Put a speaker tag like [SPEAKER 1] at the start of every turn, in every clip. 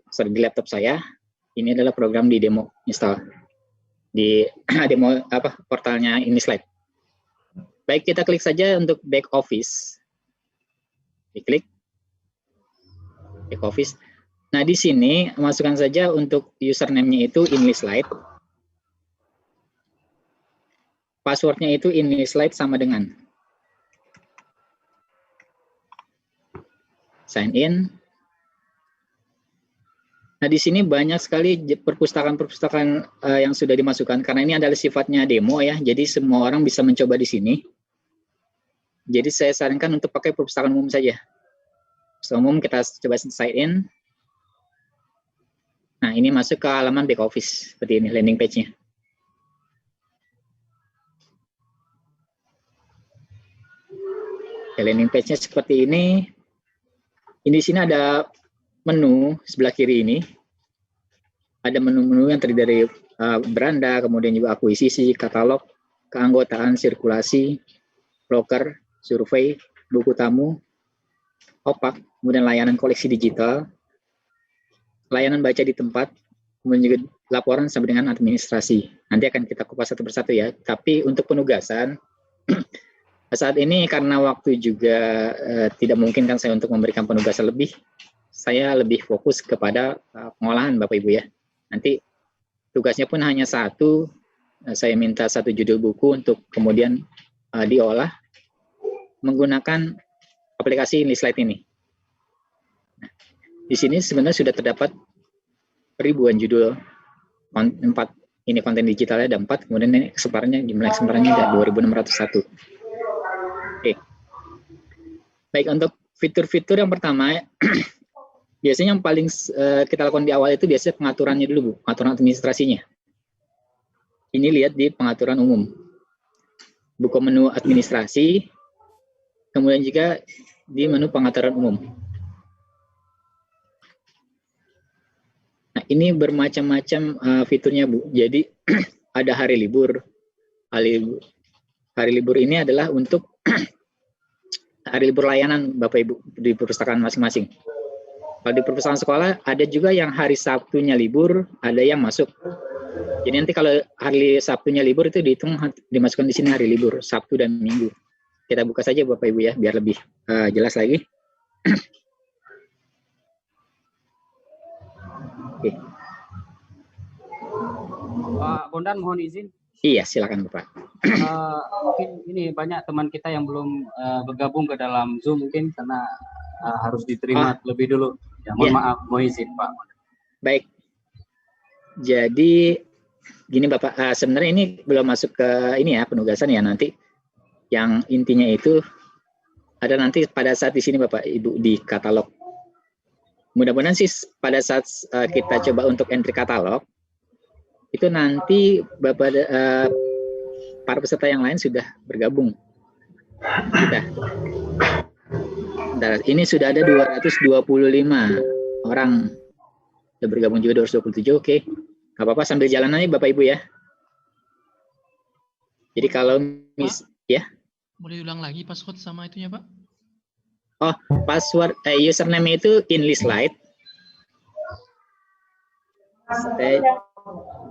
[SPEAKER 1] sorry, di laptop saya. Ini adalah program di demo install di demo portalnya IndiSlide. Baik, kita klik saja untuk back office. Diklik back office. Nah, di sini masukkan saja untuk username-nya itu IndiSlide. Passwordnya itu IndiSlide sama dengan sign in. Nah, di sini banyak sekali perpustakaan-perpustakaan yang sudah dimasukkan, karena ini adalah sifatnya demo ya, jadi semua orang bisa mencoba di sini. Jadi saya sarankan untuk pakai perpustakaan umum saja. Perpustakaan umum kita coba sign in. Nah, ini masuk ke halaman back office, seperti ini landing page-nya. Landing page-nya seperti ini. Ini di sini ada menu sebelah kiri ini. Ada menu-menu yang terdiri dari beranda, kemudian juga akuisisi, katalog, keanggotaan, sirkulasi, broker, survei, buku tamu, opak, kemudian layanan koleksi digital, layanan baca di tempat, kemudian juga laporan sampai dengan administrasi. Nanti akan kita kupas satu persatu ya. Tapi untuk penugasan, saat ini karena waktu juga tidak mungkin kan saya untuk memberikan penugasan lebih, saya lebih fokus kepada pengolahan Bapak Ibu ya. Nanti tugasnya pun hanya satu, saya minta satu judul buku untuk kemudian diolah menggunakan aplikasi IndiSlide ini. Nah, di sini sebenarnya sudah terdapat ribuan judul, ini konten digitalnya ada 4, kemudian ini jumlah kesemparannya ada 2.601. Oke. Baik, untuk fitur-fitur yang pertama, biasanya yang paling kita lakukan di awal itu biasanya pengaturannya dulu, Bu, pengaturan administrasinya. Ini lihat di pengaturan umum. Buka menu administrasi, kemudian juga di menu pengaturan umum. Nah, ini bermacam-macam fiturnya, Bu. Jadi ada hari libur. Hari libur ini adalah untuk hari libur layanan Bapak Ibu di perpustakaan masing-masing. Kalau di perpustakaan sekolah ada juga yang hari Sabtunya libur, ada yang masuk. Jadi nanti kalau hari Sabtunya libur itu dihitung dimasukkan di sini hari libur, Sabtu dan Minggu. Kita buka saja Bapak Ibu ya, biar lebih jelas lagi. Oke.
[SPEAKER 2] Pak Bondan mohon izin.
[SPEAKER 1] Iya, silakan Bapak.
[SPEAKER 2] Mungkin ini banyak teman kita yang belum bergabung ke dalam Zoom mungkin karena harus diterima lebih dulu. Ya, mohon maaf, mohon izin Pak.
[SPEAKER 1] Baik. Jadi gini Bapak, sebenarnya ini belum masuk ke ini ya penugasan ya, nanti yang intinya itu ada nanti pada saat di sini Bapak Ibu di katalog. Mudah-mudahan sih pada saat kita coba untuk entry katalog itu nanti Bapak para peserta yang lain sudah bergabung. Ini sudah ada 225 orang sudah bergabung juga 227. Oke. Gak apa-apa, sambil jalan aja Bapak Ibu ya. Jadi kalau ya.
[SPEAKER 3] Boleh ulang lagi password sama itunya, Pak?
[SPEAKER 1] Oh, password username itu IndiSlide.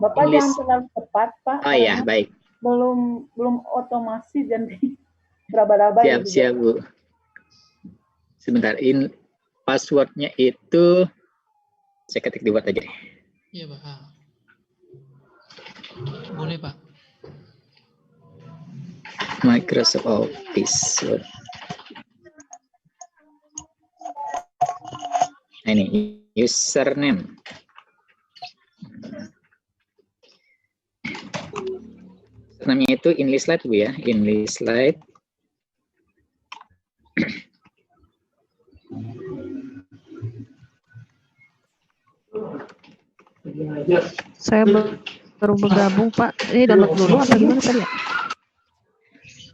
[SPEAKER 4] Bapak jangan terlalu cepat, Pak.
[SPEAKER 1] Oh iya, baik.
[SPEAKER 4] Belum otomasi jadi beraba-raba.
[SPEAKER 1] Siap, Bu. Sebentar, passwordnya itu saya ketik di Word aja.
[SPEAKER 3] Iya, Pak. Boleh, Pak.
[SPEAKER 1] Microsoft Office. Nah, ini username. Namanya itu IndiSlide Bu ya, IndiSlide.
[SPEAKER 5] Saya baru bergabung Pak. Ini download dulu atau gimana tadi ya?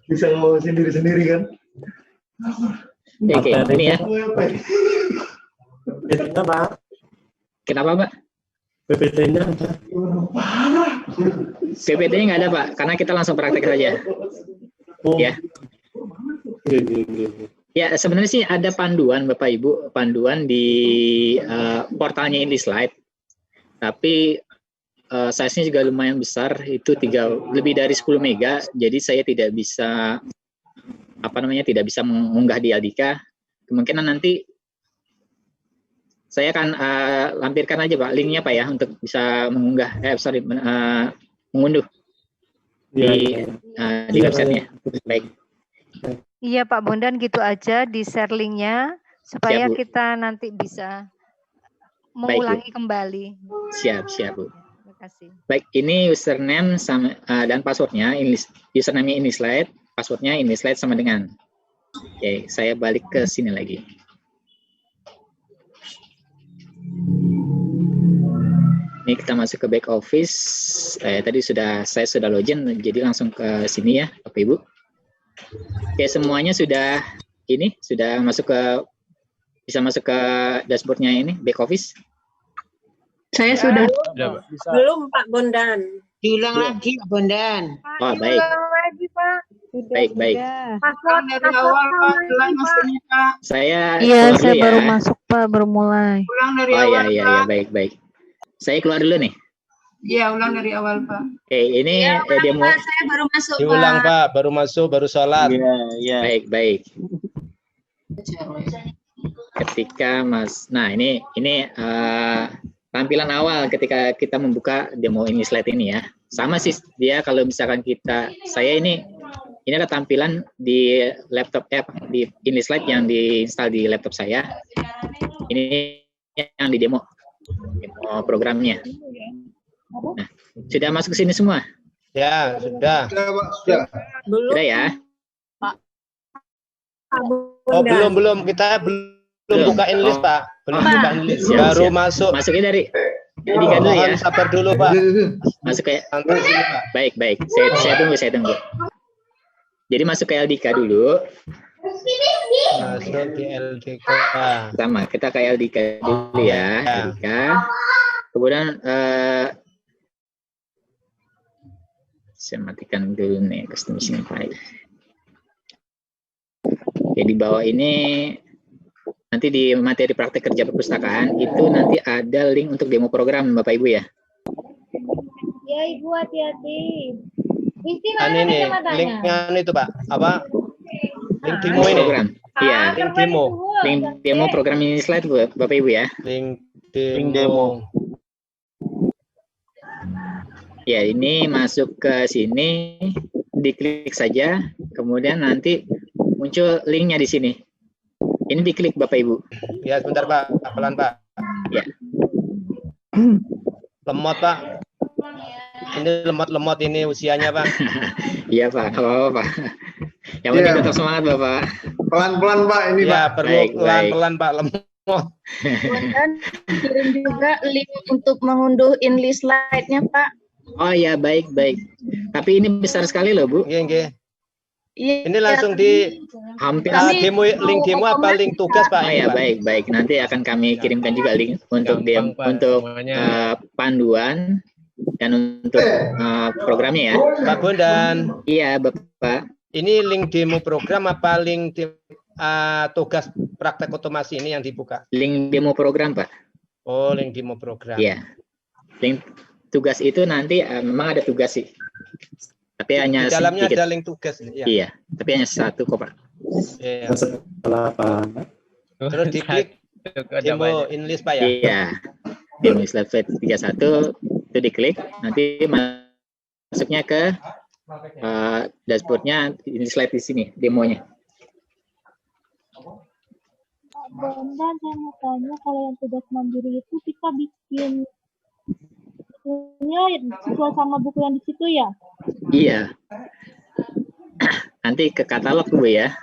[SPEAKER 6] Bisa ngomong sendiri-sendiri kan?
[SPEAKER 1] Oke, ini ya.
[SPEAKER 6] Kenapa?
[SPEAKER 1] Kenapa Pak?
[SPEAKER 6] PPT-nya
[SPEAKER 1] PPT-nya nggak ada Pak, karena kita langsung praktek saja.
[SPEAKER 6] Oh.
[SPEAKER 1] Ya. Ya, sebenarnya sih ada panduan Bapak Ibu, panduan di portalnya IndiSlide. Tapi size-nya juga lumayan besar, itu lebih dari 10 mega, jadi saya tidak bisa tidak bisa mengunggah di Aldika. Kemungkinan nanti saya akan lampirkan aja Pak linknya Pak ya untuk bisa mengunggah mengunduh di websitenya. Baik.
[SPEAKER 5] Iya Pak Bondan, gitu aja di share linknya supaya
[SPEAKER 1] Siap, Bu.
[SPEAKER 5] kita nanti bisa mengulangi kembali.
[SPEAKER 1] Siap Bu.
[SPEAKER 5] Terima kasih.
[SPEAKER 1] Baik, ini username sama dan passwordnya, username ini slide, passwordnya ini slide sama dengan. Oke, saya balik ke sini lagi. Ini kita masuk ke back office. Tadi saya sudah login, jadi langsung ke sini ya, Bapak Ibu. Oke, semuanya sudah bisa masuk ke dashboardnya ini, back office.
[SPEAKER 7] Saya sudah.
[SPEAKER 8] Belum Pak Bondan.
[SPEAKER 7] Diulang lagi Pak Bondan.
[SPEAKER 1] Oh, baik.
[SPEAKER 8] Diulang lagi Pak.
[SPEAKER 1] Baik.
[SPEAKER 8] Password dari awal Pak. Ulang maksudnya Pak.
[SPEAKER 5] Iya, saya baru masuk Pak, baru mulai.
[SPEAKER 8] Ulang dari awal.
[SPEAKER 1] Iya, baik. Saya keluar dulu nih.
[SPEAKER 8] Iya, ulang dari awal Pak.
[SPEAKER 1] Oke, ini demo.
[SPEAKER 8] Pak, saya baru masuk
[SPEAKER 9] Diulang
[SPEAKER 8] Pak.
[SPEAKER 9] Pak, baru masuk, baru sholat.
[SPEAKER 6] Iya.
[SPEAKER 1] Baik. Ketika nah ini tampilan awal ketika kita membuka demo ini slide ini ya. Sama sih dia kalau misalkan ini ada tampilan di laptop di ini slide yang diinstal di laptop saya. Ini yang di demo programnya. Nah, sudah masuk ke sini semua?
[SPEAKER 9] Ya, sudah.
[SPEAKER 1] Sudah ya?
[SPEAKER 9] Oh, belum. Kita belum buka list, Pak. Belum buka list. Baru masuk.
[SPEAKER 1] Masuknya dari dulu ya.
[SPEAKER 9] Sabar dulu, Pak.
[SPEAKER 1] Masuk ke
[SPEAKER 9] sini, Pak.
[SPEAKER 1] Baik. Saya tunggu. Jadi masuk ke LDK dulu.
[SPEAKER 9] Masuk di LDK.
[SPEAKER 1] Pertama, kita ke LDK dulu ya. LDK. Kemudian saya matikan dulu nih customizing file. Oke, di bawah ini nanti di materi praktek kerja perpustakaan itu nanti ada link untuk demo program Bapak Ibu ya.
[SPEAKER 10] Ya Ibu, hati-hati. Isi
[SPEAKER 9] Ini linknya itu Pak. Apa? Link demo ini.
[SPEAKER 1] Program. Iya.
[SPEAKER 9] Link demo.
[SPEAKER 1] Link demo program ini slide Bapak Ibu ya.
[SPEAKER 9] Link demo.
[SPEAKER 1] Ya, ini masuk ke sini, diklik saja, kemudian nanti muncul linknya di sini. Ini diklik Bapak Ibu.
[SPEAKER 9] Ya, sebentar Pak, pelan Pak.
[SPEAKER 1] Ya.
[SPEAKER 9] Lemot Pak. Ini lemot ini usianya Pak.
[SPEAKER 1] Iya Pak, nggak apa-apa Pak. Yang penting tetap semangat Bapak.
[SPEAKER 6] Pelan-pelan Pak ini Pak.
[SPEAKER 9] Ya, perlu pelan-pelan Pak, lemot.
[SPEAKER 8] Dan kirim juga link untuk mengunduh IndiSlide-nya Pak.
[SPEAKER 1] Oh ya, baik. Tapi ini besar sekali loh Bu.
[SPEAKER 9] Iya.
[SPEAKER 8] Iya.
[SPEAKER 9] Ini langsung di
[SPEAKER 1] hampir
[SPEAKER 9] link demo apa link tugas Pak?
[SPEAKER 1] Oh ya, baik. Nanti akan kami kirimkan juga link untuk panduan dan untuk programnya ya.
[SPEAKER 9] Pak Bondan.
[SPEAKER 1] Iya, Bapak.
[SPEAKER 9] Ini link demo program apa link tugas praktek otomasi ini yang dibuka?
[SPEAKER 1] Link demo program, Pak.
[SPEAKER 9] Oh, link demo program.
[SPEAKER 1] Iya. Link tugas itu nanti memang ada tugas sih. Tapi hanya
[SPEAKER 9] di dalamnya
[SPEAKER 1] sedikit.
[SPEAKER 9] Ada link tugas. Ya.
[SPEAKER 1] Iya, tapi hanya satu kok, Pak.
[SPEAKER 9] Iya. Terus diklik demo inlist Pak ya?
[SPEAKER 1] Iya. Demo slide 31 itu diklik, nanti masuknya ke dashboardnya ini slide di sini demonya.
[SPEAKER 10] Pak Bondan, saya mau tanya, kalau yang tugas mandiri itu kita bikin sesuai sama buku yang di situ ya?
[SPEAKER 1] Iya. Nanti ke katalog Bu ya.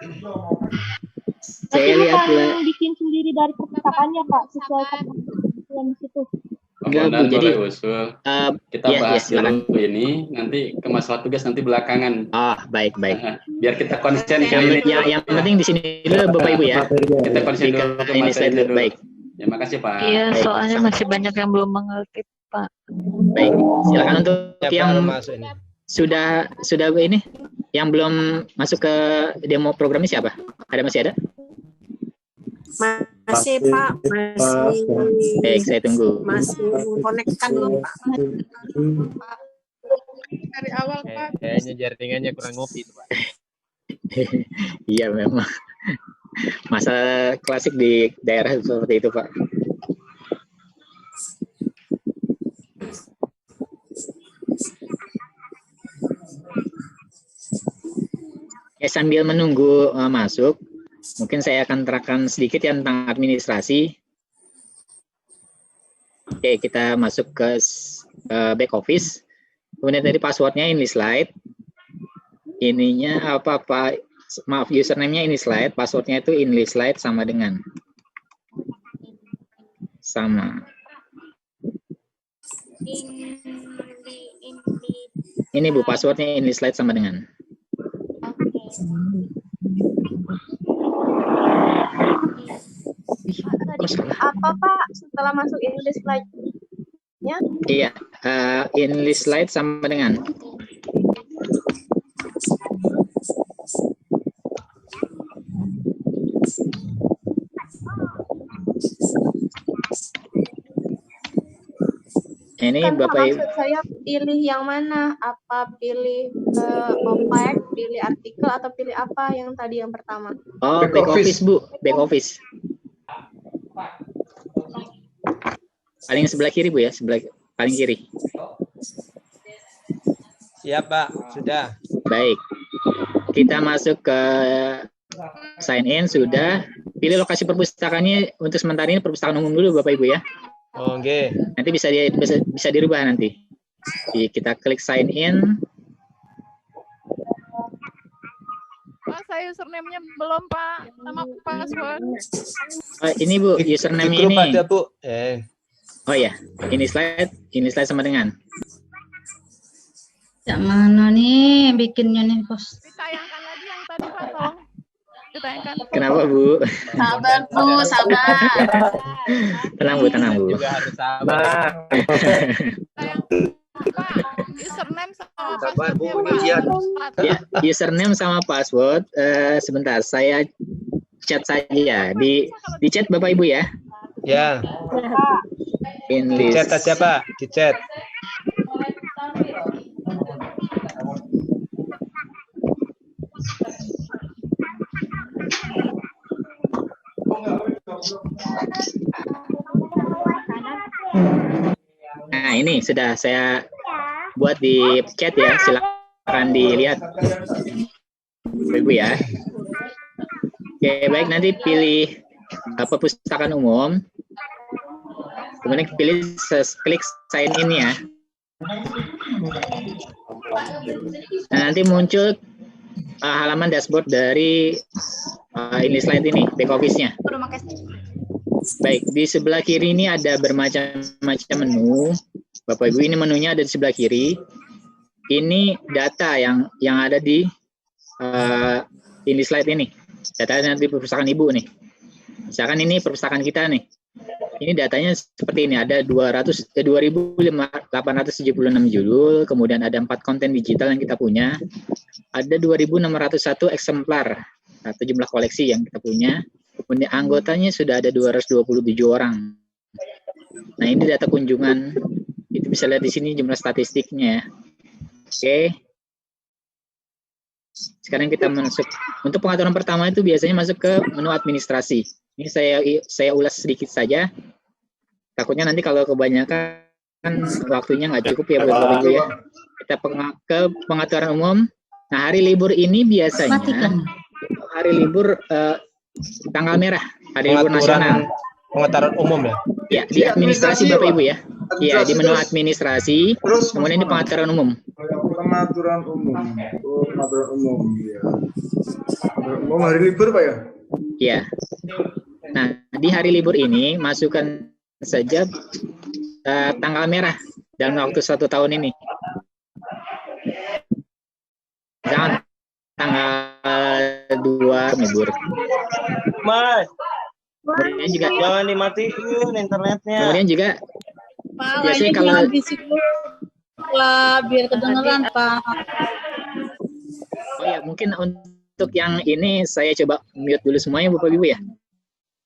[SPEAKER 1] Saya lihat
[SPEAKER 10] bikin sendiri dari perpustakaannya Pak, sesuai sama buku yang di situ.
[SPEAKER 1] Enggak Bu, jadi
[SPEAKER 11] usul. Kita bahas dulu ini, nanti ke masalah tugas nanti belakangan.
[SPEAKER 1] Baik.
[SPEAKER 11] Biar kita konsen ke ini.
[SPEAKER 1] Yang penting di sini dulu Bapak Ibu ya.
[SPEAKER 11] Kita konsen dulu ke materi dulu.
[SPEAKER 1] Baik.
[SPEAKER 11] Ya, makasih Pak.
[SPEAKER 5] Iya, soalnya masih banyak yang belum mengerti Pak.
[SPEAKER 1] Baik, silakan untuk yang
[SPEAKER 9] ini.
[SPEAKER 1] sudah ini, yang belum masuk ke demo program ini siapa? Masih ada?
[SPEAKER 12] Masih Pak, masih.
[SPEAKER 1] Baik, saya tunggu.
[SPEAKER 12] Masih konekkan dulu Pak.
[SPEAKER 8] Dari awal Pak.
[SPEAKER 9] Kayaknya jaringannya kurang ngopi itu Pak.
[SPEAKER 1] Iya memang. Masa klasik di daerah seperti itu Pak. Ya, sambil menunggu masuk, mungkin saya akan terangkan sedikit ya tentang administrasi. Oke, kita masuk ke back office. Kemudian tadi passwordnya ini slide. Ininya maaf, username-nya ini slide, passwordnya itu ini slide sama dengan. Sama. Ini Bu, passwordnya ini slide sama dengan.
[SPEAKER 13] Apa Pak setelah masuk English slide-nya?
[SPEAKER 1] Iya, English slide sama dengan. Ini
[SPEAKER 13] Kan, Pak,
[SPEAKER 1] Bapak Ibu.
[SPEAKER 13] maksud saya pilih yang mana? Apa pilih compact, pilih artikel, atau pilih apa yang tadi yang pertama?
[SPEAKER 1] Oh, back office Bu, back office. Paling sebelah kiri Bu ya, paling kiri.
[SPEAKER 9] Siap Pak, sudah.
[SPEAKER 1] Baik. Kita masuk ke sign in sudah. Pilih lokasi perpustakaannya untuk sementara ini perpustakaan umum dulu Bapak Ibu ya.
[SPEAKER 9] Oke.
[SPEAKER 1] Nanti bisa dirubah nanti. Kita klik sign in.
[SPEAKER 8] Pak, saya username-nya belum Pak, sama password.
[SPEAKER 1] Ini Bu, username-nya ini.
[SPEAKER 9] Ada, Bu.
[SPEAKER 1] Oh ya, ini slide sama dengan.
[SPEAKER 7] Yang mana nih bikinnya nih Bos?
[SPEAKER 8] Ditayangkan lagi yang tadi Pak, tolong. Ditayangkan.
[SPEAKER 1] Kenapa Bu?
[SPEAKER 12] Sabar Bu, sabar.
[SPEAKER 1] Tenang Bu, tenang Bu.
[SPEAKER 9] Juga harus sabar.
[SPEAKER 8] Pak, username sama
[SPEAKER 9] Sabar Bu,
[SPEAKER 8] passwordnya Pak.
[SPEAKER 1] Ya, username sama password. Sebentar, saya chat saja di chat Bapak Ibu ya.
[SPEAKER 9] Ya.
[SPEAKER 1] Di
[SPEAKER 9] chat aja Pak, di chat.
[SPEAKER 1] Nah, ini sudah saya buat di chat ya, silakan dilihat Ibu ya. Oke, baik, nanti pilih perpustakaan umum. Kemudian pilih klik sign in ya. Nah, nanti muncul halaman dashboard dari ini slide ini, back office-nya. Baik, di sebelah kiri ini ada bermacam-macam menu. Bapak Ibu, ini menunya ada di sebelah kiri. Ini data yang ada di ini slide ini. Data nanti perpustakaan Ibu nih. Misalkan ini perpustakaan kita nih. Ini datanya seperti ini, ada 2.876 judul, kemudian ada 4 konten digital yang kita punya, ada 2.601 eksemplar atau jumlah koleksi yang kita punya, kemudian anggotanya sudah ada 227 orang. Nah, ini data kunjungan, itu bisa lihat di sini jumlah statistiknya. Oke. Sekarang kita masuk, untuk pengaturan pertama itu biasanya masuk ke menu administrasi. Ini saya ulas sedikit saja. Takutnya nanti kalau kebanyakan waktunya nggak cukup ya buat Bapak Ibu ya. Kita ke pengaturan umum. Nah, hari libur ini biasanya hari libur tanggal merah, hari libur nasional.
[SPEAKER 9] Pengaturan umum ya?
[SPEAKER 1] Ya, di administrasi Bapak Ibu ya. Iya, di menu administrasi, kemudian di pengaturan umum.
[SPEAKER 6] Pengaturan umum. Oh, pengaturan umum. Ya. Pengaturan umum hari libur Pak ya?
[SPEAKER 1] Iya. Nah, di hari libur ini masukkan saja tanggal merah dalam waktu 1 tahun ini. Jangan tanggal 2 libur.
[SPEAKER 14] Mas,
[SPEAKER 1] kemudian juga
[SPEAKER 14] jangan dimatiin internetnya.
[SPEAKER 1] Kemudian juga biasanya kalau
[SPEAKER 12] biar kedengeran Pak.
[SPEAKER 1] Oh ya, mungkin untuk yang ini saya coba mute dulu semuanya Bapak Ibu ya.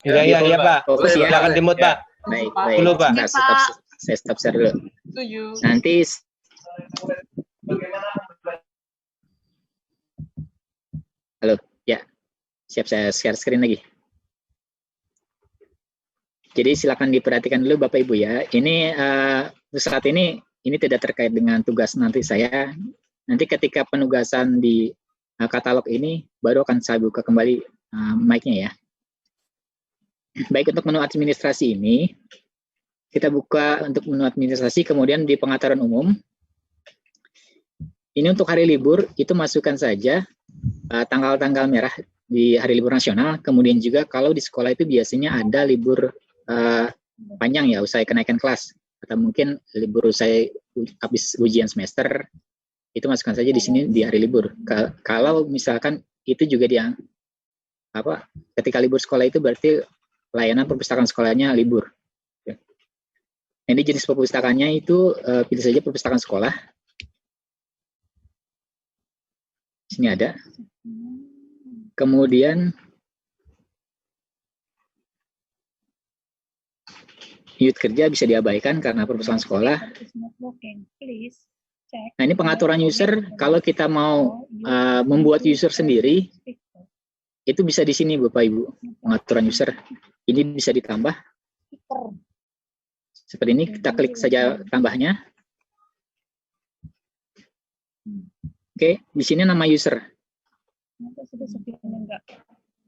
[SPEAKER 9] Iya Pak.
[SPEAKER 1] Oh, siap.
[SPEAKER 9] Silakan dimut Pak.
[SPEAKER 1] Baik.
[SPEAKER 9] Dulu Pak.
[SPEAKER 1] Nah, saya stop share dulu. Nanti halo, ya. Siap, saya share screen lagi. Jadi silakan diperhatikan dulu Bapak Ibu ya. Ini saat ini tidak terkait dengan tugas nanti saya. Nanti ketika penugasan di katalog ini baru akan saya buka kembali mic-nya ya. Baik, untuk menu administrasi ini kita buka untuk menu administrasi, kemudian di pengaturan umum. Ini untuk hari libur itu masukkan saja tanggal-tanggal merah di hari libur nasional. Kemudian juga kalau di sekolah itu biasanya ada libur panjang ya, usai kenaikan kelas, atau mungkin libur usai habis ujian semester, itu masukkan saja di sini di hari libur. Kalau misalkan itu juga dia ketika libur sekolah itu berarti layanan perpustakaan sekolahnya libur. Ini jenis perpustakaannya itu pilih saja perpustakaan sekolah. Sini ada. Kemudian unit kerja bisa diabaikan karena perpustakaan sekolah. Nah, ini pengaturan user. Kalau kita mau membuat user sendiri, itu bisa di sini Bapak Ibu. Pengaturan user. Ini bisa ditambah. Seperti ini, kita klik saja tambahnya. Oke, di sini nama user.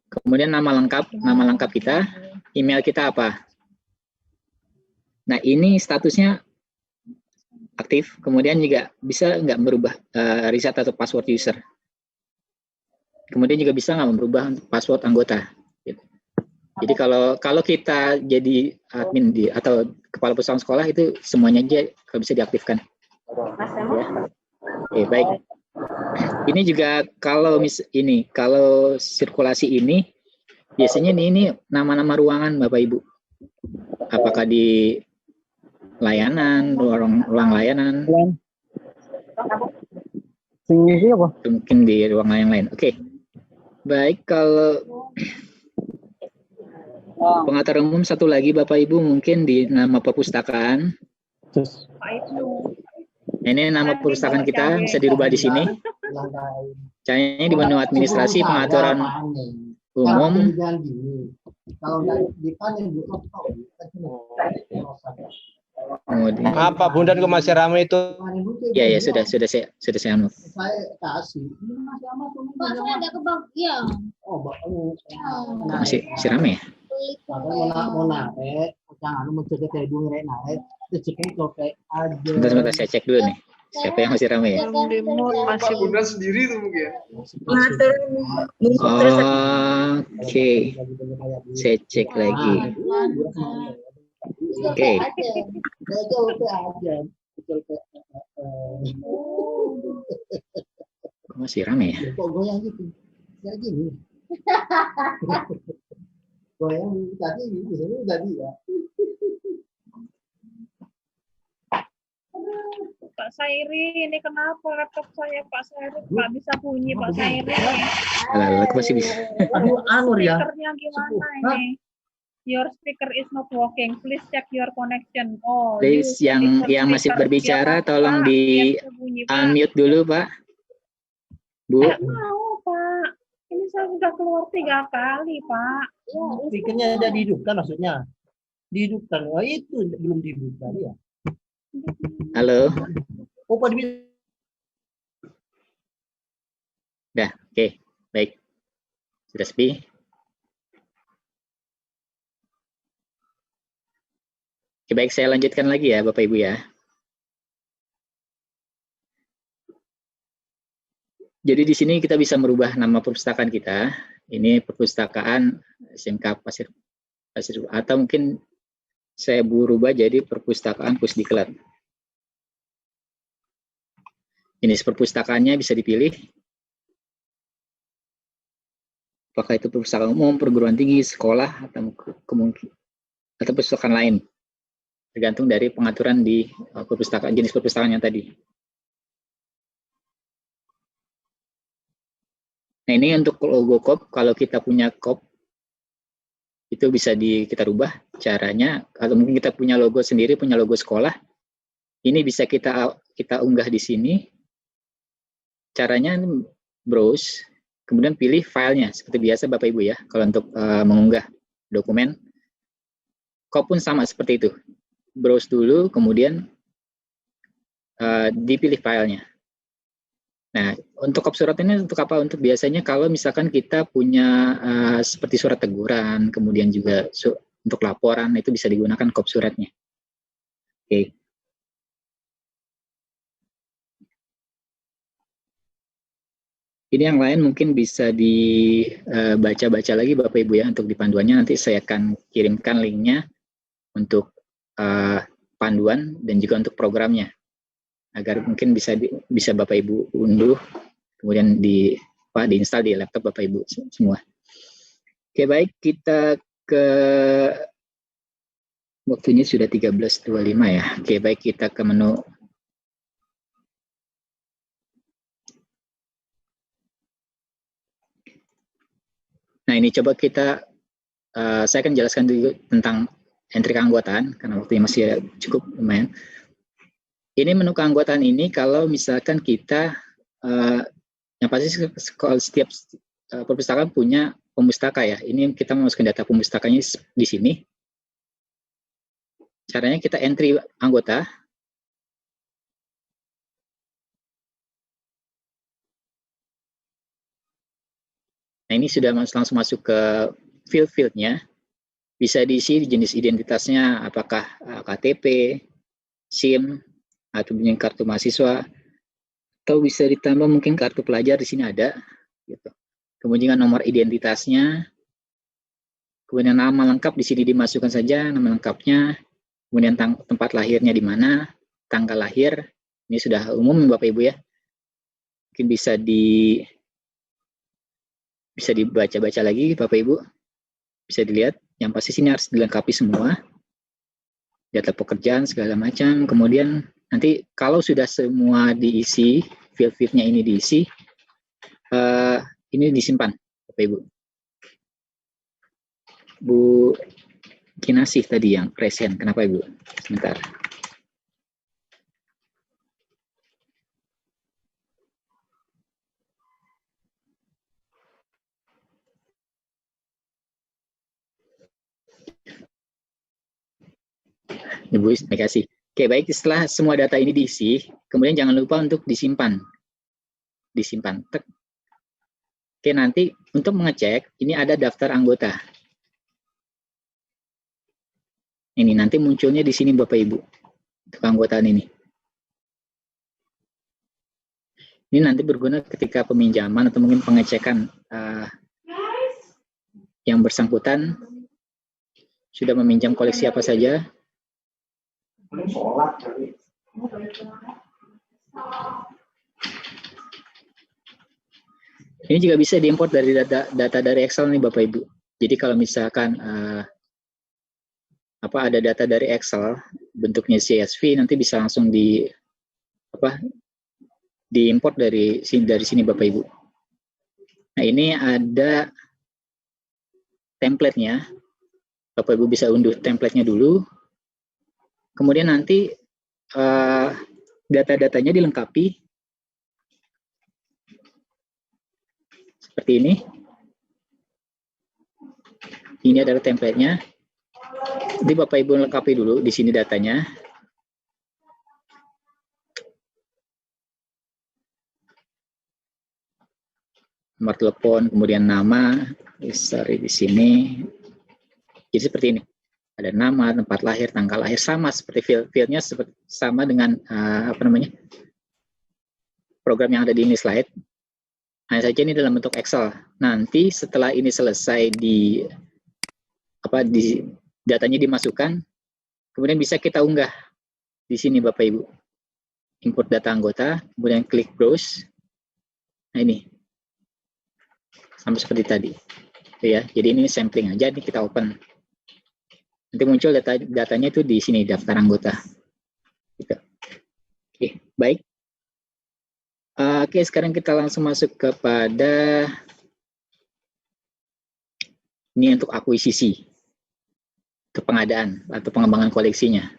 [SPEAKER 1] Kemudian nama lengkap kita, email kita apa. Nah, ini statusnya aktif, kemudian juga bisa nggak merubah reset atau password user. Kemudian juga bisa nggak merubah password anggota. Gitu. Jadi kalau kita jadi admin atau kepala perpustakaan sekolah itu semuanya aja kalau bisa diaktifkan. Ya. Oke, baik. Ini juga kalau sirkulasi ini biasanya ini nama-nama ruangan Bapak Ibu. Apakah di layanan, ruang layanan, mungkin di ruang lain. Oke, baik. Kalau pengaturan umum satu lagi Bapak Ibu mungkin di nama perpustakaan. Ini nama perpustakaan kita bisa dirubah di sini. Caranya di menu administrasi pengaturan umum.
[SPEAKER 9] Maaf Pak Bundan, kok masih ramai itu?
[SPEAKER 1] Ya sudah saya anu. Masih ramai ya? Sebentar saya cek dulu nih. Siapa yang masih ramai ya?
[SPEAKER 6] Masih Bundan sendiri tuh mungkin.
[SPEAKER 1] Oke. Saya cek lagi. Oke. Masih ramai ya?
[SPEAKER 10] Pak Sairi, ini kenapa laptop saya Pak Sairi nggak bisa bunyi Pak Sairi?
[SPEAKER 1] Lalu masih bisa.
[SPEAKER 10] Speakernya gimana ini? Your speaker is not working. Please check your connection. Oh,
[SPEAKER 1] please yang masih berbicara tolong di unmute dulu Pak. Bu.
[SPEAKER 10] Mau Pak. Ini saya sudah keluar 3 kali Pak.
[SPEAKER 14] Speakernya ada dihidupkan maksudnya? Dihidupkan. Oh itu belum dihidupkan ya.
[SPEAKER 1] Halo.
[SPEAKER 14] Oh, Pak.
[SPEAKER 1] Udah, oke. Baik. Sudah sepi. Oke, baik, saya lanjutkan lagi ya Bapak Ibu ya. Jadi di sini kita bisa merubah nama perpustakaan kita. Ini perpustakaan SMK Pasir atau mungkin saya berubah jadi perpustakaan Pusdiklat. Jenis perpustakaannya bisa dipilih. Apakah itu perpustakaan umum, perguruan tinggi, sekolah, atau perpustakaan lain. Tergantung dari pengaturan di perpustakaan, jenis perpustakaan yang tadi. Nah, ini untuk logo KOP, kalau kita punya KOP, Itu bisa kita rubah caranya, atau mungkin kita punya logo sendiri, punya logo sekolah. Ini bisa kita unggah di sini. Caranya browse, kemudian pilih filenya seperti biasa Bapak Ibu ya. Kalau untuk mengunggah dokumen, kok pun sama seperti itu. Browse dulu, kemudian dipilih filenya. Nah, untuk kop surat ini untuk apa? Untuk biasanya kalau misalkan kita punya seperti surat teguran, kemudian juga untuk laporan, itu bisa digunakan kop suratnya. Oke. Ini yang lain mungkin bisa dibaca-baca lagi Bapak Ibu ya, untuk di panduannya. Nanti saya akan kirimkan linknya untuk panduan dan juga untuk programnya, agar mungkin bisa Bapak Ibu unduh, kemudian diinstal di laptop Bapak Ibu semua. Oke, baik, kita ke waktunya sudah 13.25 ya. Oke, baik, kita ke menu. Nah, ini coba saya akan jelaskan dulu tentang entry keanggotaan, karena waktunya masih cukup lumayan. Ini menu keanggotaan ini kalau misalkan kita, yang pasti setiap perpustakaan punya pemustaka ya. Ini kita memasukkan data pemustakanya di sini. Caranya kita entry anggota. Nah, ini sudah langsung masuk ke field-fieldnya. Bisa diisi jenis identitasnya, apakah KTP, SIM, atau punya kartu mahasiswa, atau bisa ditambah mungkin kartu pelajar di sini ada. Gitu. Kemudian nomor identitasnya, kemudian nama lengkap di sini dimasukkan saja, nama lengkapnya, kemudian tempat lahirnya di mana, tanggal lahir, ini sudah umum Bapak Ibu ya. Mungkin bisa dibaca-baca lagi Bapak Ibu, bisa dilihat, yang pasti sini harus dilengkapi semua, data pekerjaan segala macam. Kemudian nanti kalau sudah semua diisi, field-fieldnya ini diisi, ini disimpan Bapak Ibu. Bu Kinasih tadi yang present, kenapa Ibu? Sebentar. Ibu, terima kasih. Oke, baik, setelah semua data ini diisi, kemudian jangan lupa untuk disimpan. Oke, nanti untuk mengecek, ini ada daftar anggota. Ini nanti munculnya di sini Bapak Ibu, untuk keanggotaan ini. Ini nanti berguna ketika peminjaman atau mungkin pengecekan yang bersangkutan sudah meminjam koleksi apa saja. Ini juga bisa diimport dari data dari Excel nih Bapak Ibu. Jadi kalau misalkan ada data dari Excel bentuknya CSV, nanti bisa langsung diimport dari sini Bapak Ibu. Nah, ini ada template-nya. Bapak Ibu bisa unduh template-nya dulu. Kemudian nanti data-datanya dilengkapi seperti ini. Ini adalah template-nya. Jadi Bapak Ibu lengkapi dulu di sini datanya. Nomor telepon, kemudian nama, sorry di sini. Jadi seperti ini. Ada nama, tempat lahir, tanggal lahir, sama seperti fieldnya sama dengan program yang ada di ini slide. Hanya saja ini dalam bentuk Excel. Nanti setelah ini selesai datanya dimasukkan, kemudian bisa kita unggah di sini Bapak Ibu. Import data anggota, kemudian klik browse. Nah ini sama seperti tadi. Ya, jadi ini sampling aja, ini kita open. Nanti muncul datanya itu di sini, daftar anggota. Gitu. Oke, baik. Oke, sekarang kita langsung masuk kepada ini untuk akuisisi. untuk pengadaan atau pengembangan koleksinya.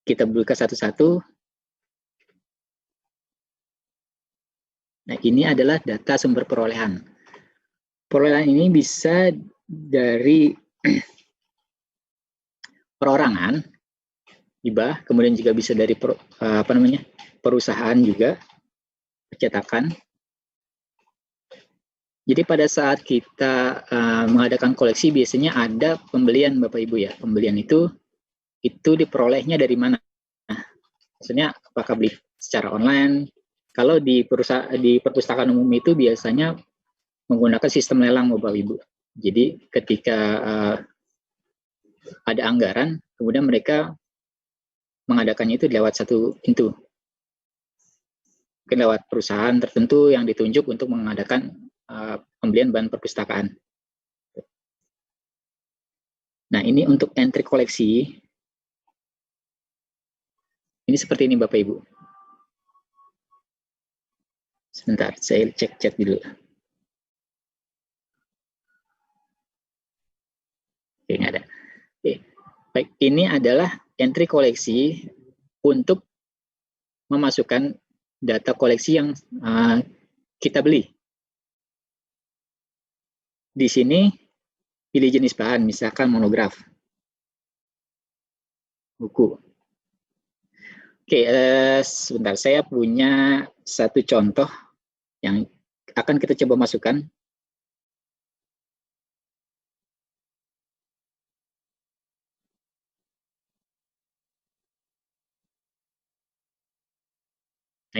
[SPEAKER 1] Kita buka satu-satu. Nah, ini adalah data sumber perolehan. Perolehan ini bisa dari perorangan, hibah, kemudian juga bisa dari perusahaan juga, percetakan. Jadi pada saat kita mengadakan koleksi biasanya ada pembelian Bapak Ibu ya. Pembelian itu diperolehnya dari mana? Maksudnya apakah beli secara online? Kalau di perpustakaan umum itu biasanya menggunakan sistem lelang Bapak Ibu. Jadi ketika ada anggaran, kemudian mereka mengadakannya itu lewat satu pintu. Mungkin lewat perusahaan tertentu yang ditunjuk untuk mengadakan pembelian bahan perpustakaan. Nah, ini untuk entry koleksi. Ini seperti ini Bapak Ibu. Sebentar, saya cek chat dulu. Oke, nggak ada. Oke. Baik, ini adalah entry koleksi untuk memasukkan data koleksi yang kita beli. Di sini pilih jenis bahan, misalkan monograf, buku. Oke, sebentar, saya punya satu contoh yang akan kita coba masukkan. Nah,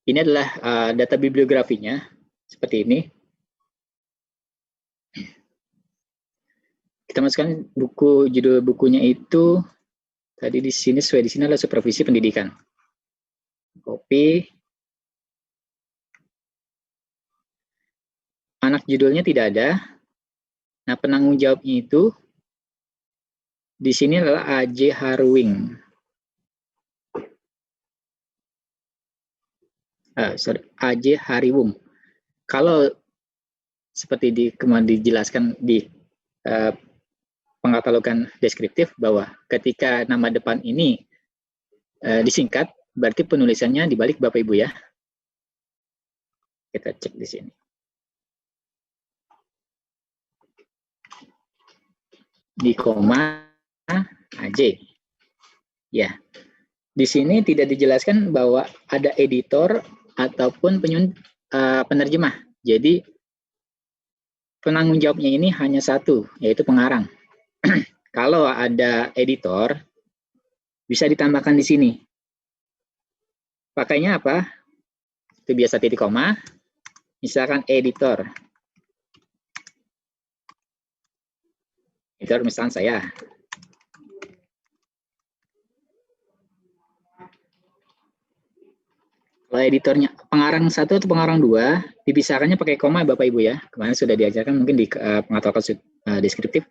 [SPEAKER 1] ini adalah data bibliografinya, seperti ini. Kita masukkan buku, judul bukunya itu tadi di sini, sesuai di sini adalah supervisi pendidikan. Copy. Anak judulnya tidak ada. Nah, penanggung jawabnya itu di sini adalah AJ Harwing. AJ Hariwung. Kalau seperti kemarin dijelaskan di pengkatalogan deskriptif bahwa ketika nama depan ini disingkat, berarti penulisannya dibalik Bapak Ibu ya. Kita cek di sini. Di koma AJ. Ya. Di sini tidak dijelaskan bahwa ada editor ataupun penerjemah. Jadi penanggung jawabnya ini hanya satu, yaitu pengarang. Kalau ada editor, bisa ditambahkan di sini. Pakainya apa? Itu biasa titik koma. Misalkan editor. Editor misalkan saya. Kalau editornya pengarang 1 atau pengarang 2, dipisahkannya pakai koma Bapak Ibu ya. Kemarin sudah diajarkan mungkin di pengkatalogan deskriptif.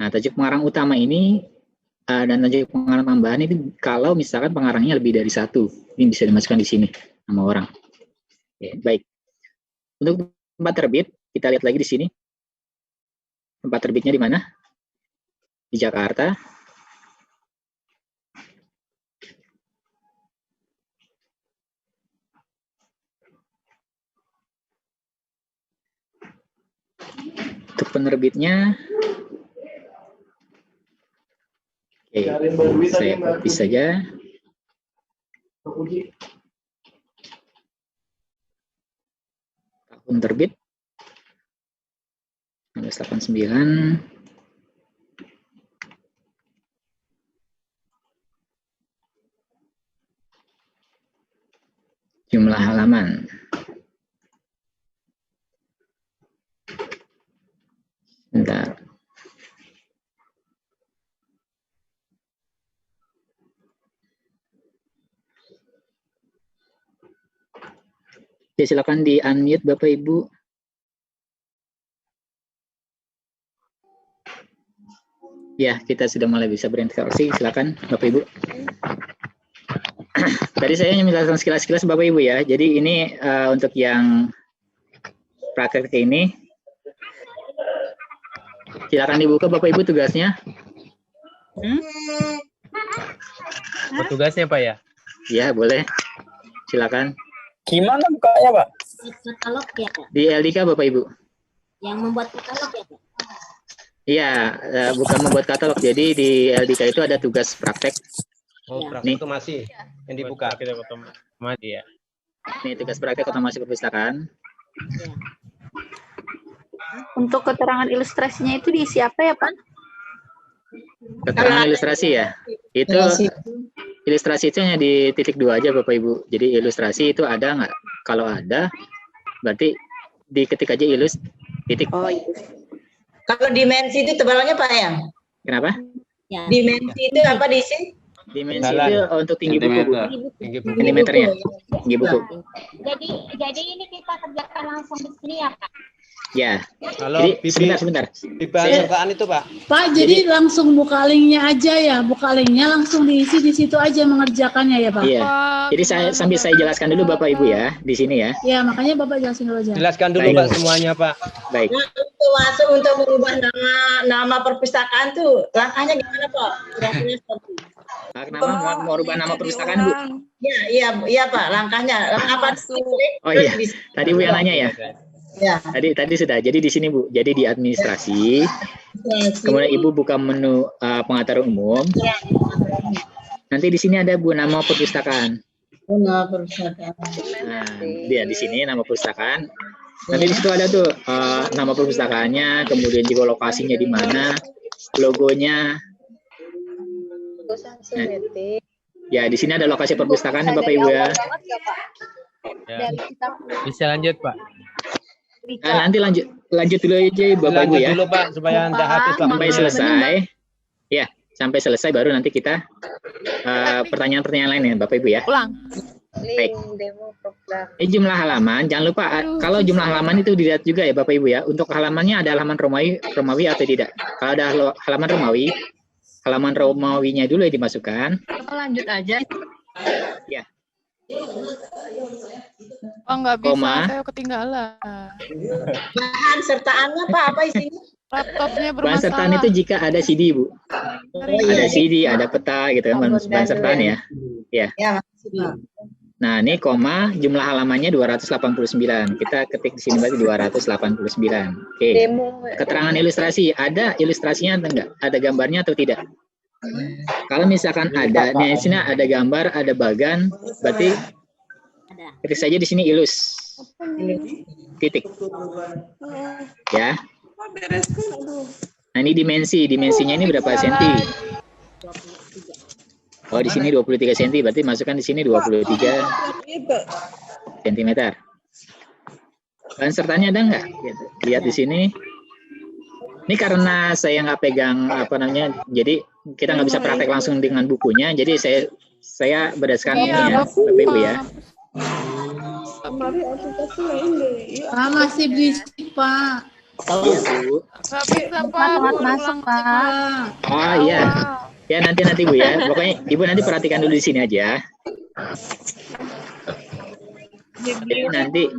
[SPEAKER 1] Nah, tajuk pengarang utama ini dan tajuk pengarang tambahan ini kalau misalkan pengarangnya lebih dari 1, ini bisa dimasukkan di sini nama orang. Oke, baik. Untuk tempat terbit, kita lihat lagi di sini. Tempat terbitnya di mana? Di Jakarta. Untuk penerbitnya, oke, saya copy saja. Tahun terbit 1989. Jumlah halaman. Bentar. Oke, silakan di unmute Bapak Ibu. Ya, kita sudah mulai bisa berinteraksi. Silakan Bapak Ibu. Tadi saya hanya menjelaskan sekilas-sekilas Bapak Ibu ya. Jadi ini untuk yang praktek ini Silakan dibuka Bapak Ibu tugasnya.
[SPEAKER 9] Tugasnya Pak ya?
[SPEAKER 1] Ya, boleh. Silakan.
[SPEAKER 15] Gimana bukanya, Pak?
[SPEAKER 16] Katalog ya, Pak?
[SPEAKER 1] Di LDK Bapak Ibu.
[SPEAKER 16] Yang membuat katalog ya, Pak?
[SPEAKER 1] Iya, bukan membuat katalog. Jadi di LDK itu ada tugas praktek.
[SPEAKER 9] Oh, praktek otomasi yang dibuka. Otomasi ya.
[SPEAKER 1] Ini tugas praktek otomasi perpustakaan.
[SPEAKER 17] Untuk keterangan ilustrasinya itu diisi apa ya, Pak?
[SPEAKER 1] Keterangan ilustrasi ya. Itu ilustrasi itu hanya di titik 2 aja Bapak Ibu. Jadi ilustrasi itu ada nggak? Kalau ada, berarti diketik aja titik.
[SPEAKER 12] Oh, iya. Kalau dimensi itu tebalannya Pak ya?
[SPEAKER 1] Kenapa?
[SPEAKER 12] Ya. Dimensi itu apa diisi?
[SPEAKER 1] Dimensi itu untuk tinggi buku, Bu. Sentimeternya. Tinggi buku.
[SPEAKER 16] Jadi ini kita kerjakan langsung di sini ya, Pak?
[SPEAKER 1] Ya.
[SPEAKER 9] Halo,
[SPEAKER 1] jadi, sebentar.
[SPEAKER 9] Di bahan sertaan itu, Pak.
[SPEAKER 18] Pak, jadi langsung buka linknya aja ya, buka linknya langsung diisi di situ aja mengerjakannya ya, Pak?
[SPEAKER 1] Iya. Jadi sambil saya jelaskan dulu Bapak Ibu ya, di sini ya.
[SPEAKER 18] Ya, makanya Bapak jelasin dulu aja.
[SPEAKER 9] Jelaskan dulu Pak semuanya, Pak.
[SPEAKER 1] Baik.
[SPEAKER 12] Untuk mengubah nama perpustakaan tuh langkahnya gimana, Pak?
[SPEAKER 1] Kenapa mau rubah nama perpustakaan, Bu?
[SPEAKER 12] Iya Pak, langkahnya apa?
[SPEAKER 1] Oh iya, tadi Bu yang nanya ya.
[SPEAKER 12] Ya.
[SPEAKER 1] Tadi sudah. Jadi di sini Bu. Jadi di administrasi. Kemudian Ibu buka menu pengaturan umum. Nanti di sini ada Bu nama perpustakaan.
[SPEAKER 12] Nama perpustakaan.
[SPEAKER 1] Nah, dia di sini nama perpustakaan. Nanti di situ ada tuh nama perpustakaannya, kemudian juga lokasinya di mana, logonya. Nah, ya di sini ada lokasi perpustakaan Bapak Ibu ya.
[SPEAKER 9] Bisa lanjut Pak.
[SPEAKER 1] Nah, nanti lanjut dulu aja Bapak Ibu ya.
[SPEAKER 9] Dulu Pak supaya Anda habis
[SPEAKER 1] sampai selesai. Ya, sampai selesai baru nanti kita pertanyaan-pertanyaan lain ya Bapak Ibu ya.
[SPEAKER 8] Ulang.
[SPEAKER 1] Baik. Jumlah halaman, jangan lupa kalau jumlah halaman itu dilihat juga ya Bapak Ibu ya. Untuk halamannya ada halaman Romawi atau tidak. Kalau ada halaman Romawi, halaman Romawinya dulu yang dimasukkan.
[SPEAKER 17] Lanjut aja.
[SPEAKER 1] Ya.
[SPEAKER 8] Oh, nggak bisa,
[SPEAKER 1] Koma.
[SPEAKER 8] saya ketinggalan.
[SPEAKER 12] Bahan sertaannya Pak, apa isinya?
[SPEAKER 8] Laptopnya
[SPEAKER 1] Bahan
[SPEAKER 8] bermasalah.
[SPEAKER 1] sertaan itu jika ada CD Bu. Ada CD, ada peta gitu kan bahan sertaan ya. Ya.
[SPEAKER 12] Ya, makasih Pak.
[SPEAKER 1] Nah, ini koma jumlah halamannya 289. Kita ketik di sini berarti 289. Oke. Keterangan ilustrasi, ada ilustrasinya atau enggak? Ada gambarnya atau tidak? Kalau misalkan ada, di sini ada gambar, ada bagan, berarti ketik saja di sini ilus. Titik. Ya. Nah, ini dimensinya ini berapa senti? Oh, di sini 23 cm, berarti masukkan di sini 23 cm. Bahan sertanya ada nggak? Lihat di sini. Ini karena saya nggak pegang jadi kita nggak bisa praktek langsung dengan bukunya, jadi saya berdasarkan ini ya, Bapak Ibu ya.
[SPEAKER 18] Masih berisik Pak.
[SPEAKER 1] Iya Bu.
[SPEAKER 8] Nggak bisa, Pak.
[SPEAKER 17] Masuk, Pak.
[SPEAKER 1] Oh iya. Ya nanti Bu ya. Pokoknya Ibu nanti perhatikan dulu di sini aja. Jadi nanti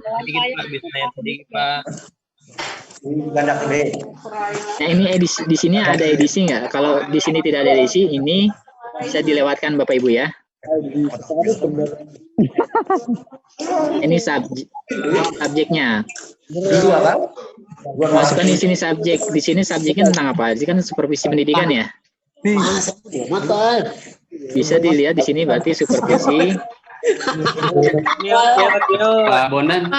[SPEAKER 1] nah ini di sini ada edisi nggak? Kalau di sini tidak ada edisi, ini bisa dilewatkan Bapak Ibu ya. Ini subjeknya. Masukkan di sini subjek. Di sini subjeknya tentang apa? Ini kan supervisi pendidikan ya. Bisa dilihat di sini berarti supervisi.
[SPEAKER 11] Pak Bondan,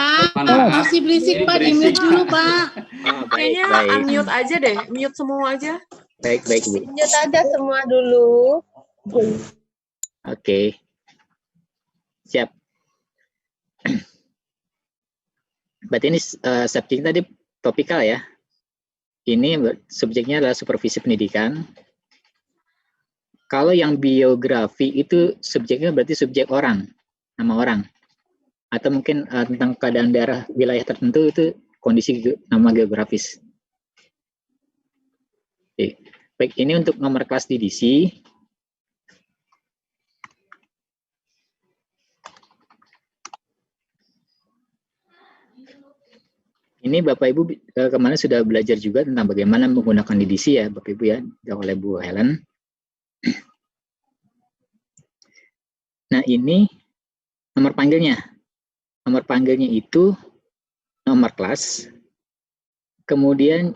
[SPEAKER 18] Masih berisik Pak, di-mute dulu Pak.
[SPEAKER 12] Kayaknya unmute aja deh, mute semua aja.
[SPEAKER 1] Baik Bu.
[SPEAKER 13] Mute aja semua dulu.
[SPEAKER 1] Oke. Siap. Berarti ini subjeknya tadi topikal ya. Ini subjeknya adalah supervisi pendidikan. Kalau yang biografi itu subjeknya berarti subjek orang, nama orang. Atau mungkin tentang keadaan daerah wilayah tertentu itu kondisi nama geografis. Oke. Baik, ini untuk nomor kelas DDC. Ini ini Bapak Ibu kemarin sudah belajar juga tentang bagaimana menggunakan DDC ya Bapak Ibu ya, oleh Bu Helen. Nah ini nomor panggilnya. Nomor panggilnya itu nomor kelas. Kemudian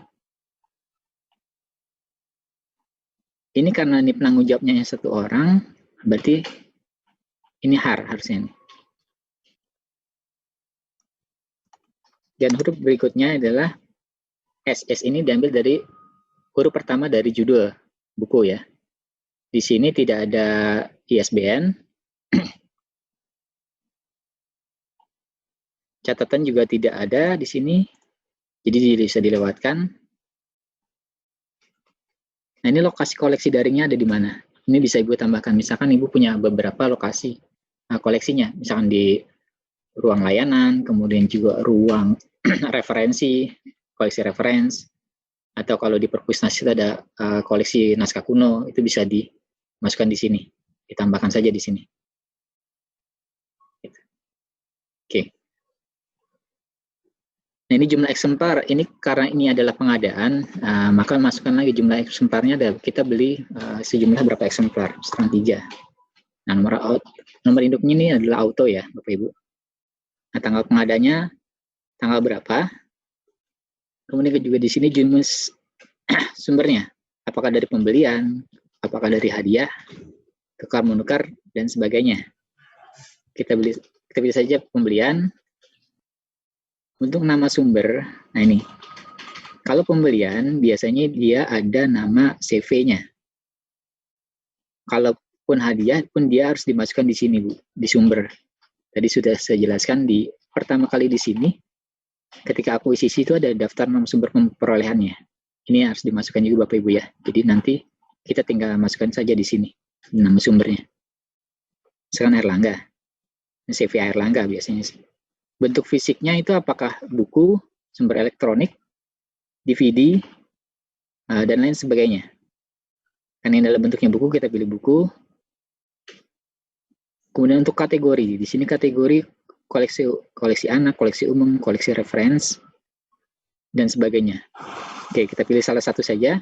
[SPEAKER 1] ini karena ini penanggung jawabnya satu orang, berarti ini harusnya. Dan huruf berikutnya adalah SS ini diambil dari huruf pertama dari judul buku ya. Di sini tidak ada ISBN. Catatan juga tidak ada di sini. Jadi bisa dilewatkan. Nah, ini lokasi koleksi daringnya ada di mana? Ini bisa Ibu tambahkan. Misalkan Ibu punya beberapa lokasi koleksinya. Misalkan di ruang layanan, kemudian juga ruang referensi, koleksi referensi, atau kalau di perpusnas itu ada koleksi naskah kuno, itu bisa dimasukkan di sini, ditambahkan saja di sini. Oke. Nah ini jumlah eksemplar, ini karena ini adalah pengadaan, maka masukkan lagi jumlah eksemplarnya, kita beli sejumlah berapa eksemplar, setengah 3. Nah nomor induknya ini adalah auto ya Bapak Ibu. Nah, tanggal pengadanya tanggal berapa? Kemudian juga di sini jenis sumbernya, apakah dari pembelian, apakah dari hadiah, tukar menukar dan sebagainya. Kita pilih saja pembelian. Untuk nama sumber, nah ini, kalau pembelian biasanya dia ada nama CV-nya. Kalaupun hadiah pun dia harus dimasukkan di sini Bu, di sumber. Tadi sudah saya jelaskan di pertama kali di sini, ketika akuisisi itu ada daftar nama sumber perolehannya. Ini harus dimasukkan juga Bapak Ibu ya. Jadi nanti kita tinggal masukkan saja di sini nama sumbernya. Misalkan Erlangga, CV Erlangga biasanya. Bentuk fisiknya itu apakah buku, sumber elektronik, DVD, dan lain sebagainya. Karena ini dalam bentuknya buku, kita pilih buku. Kemudian untuk kategori, di sini kategori koleksi anak, koleksi umum, koleksi reference, dan sebagainya. Oke, kita pilih salah satu saja.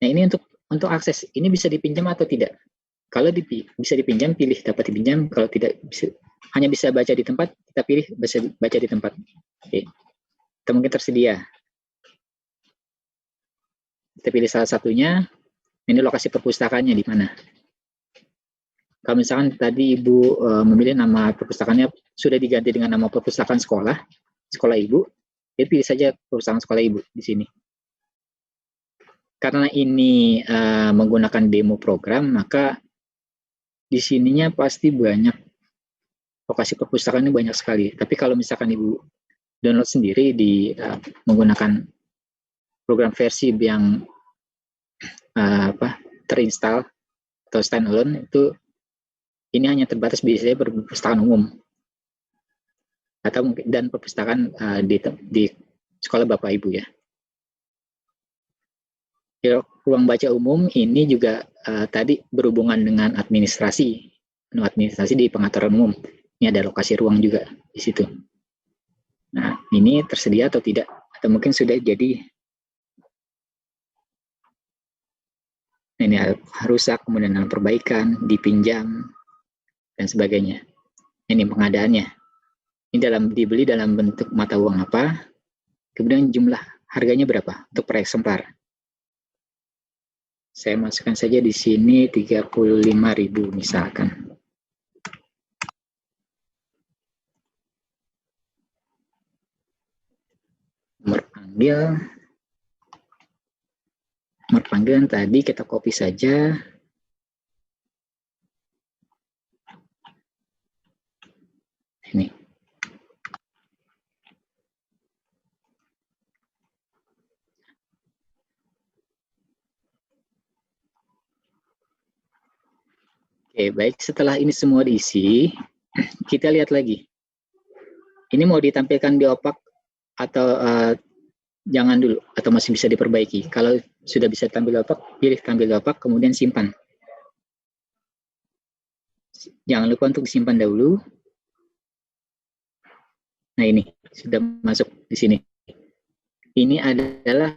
[SPEAKER 1] Nah ini untuk akses, ini bisa dipinjam atau tidak? Kalau bisa dipinjam, pilih dapat dipinjam. Kalau tidak hanya bisa baca di tempat, kita pilih bisa baca di tempat. Oke, kita mungkin tersedia. Kita pilih salah satunya. Ini lokasi perpustakaannya di mana? Kalau misalkan tadi Ibu memilih nama perpustakaannya sudah diganti dengan nama perpustakaan sekolah Ibu, jadi pilih saja perpustakaan sekolah Ibu di sini. Karena ini menggunakan demo program, maka di sininya pasti banyak lokasi perpustakaan ini banyak sekali. Tapi kalau misalkan Ibu download sendiri menggunakan program versi yang terinstall atau standalone itu, ini hanya terbatas biasanya perpustakaan umum atau mungkin dan perpustakaan di sekolah Bapak Ibu ya. Ruang baca umum ini juga tadi berhubungan dengan administrasi di pengaturan umum. Ini ada lokasi ruang juga di situ. Nah, ini tersedia atau tidak? Atau mungkin sudah jadi. Ini rusak, kemudian dalam perbaikan, dipinjam, dan sebagainya. Ini pengadaannya. Ini dibeli dalam bentuk mata uang apa, kemudian jumlah harganya berapa untuk per eksemplar. Saya masukkan saja di sini 35.000 misalkan. Nomor panggilan tadi kita copy saja. Ini. Oke, baik. Setelah ini semua diisi, kita lihat lagi. Ini mau ditampilkan di opak atau jangan dulu, atau masih bisa diperbaiki. Kalau sudah bisa tampil di opak, pilih tampil di opak, kemudian simpan. Jangan lupa untuk disimpan dahulu. Nah ini, sudah masuk di sini. ini adalah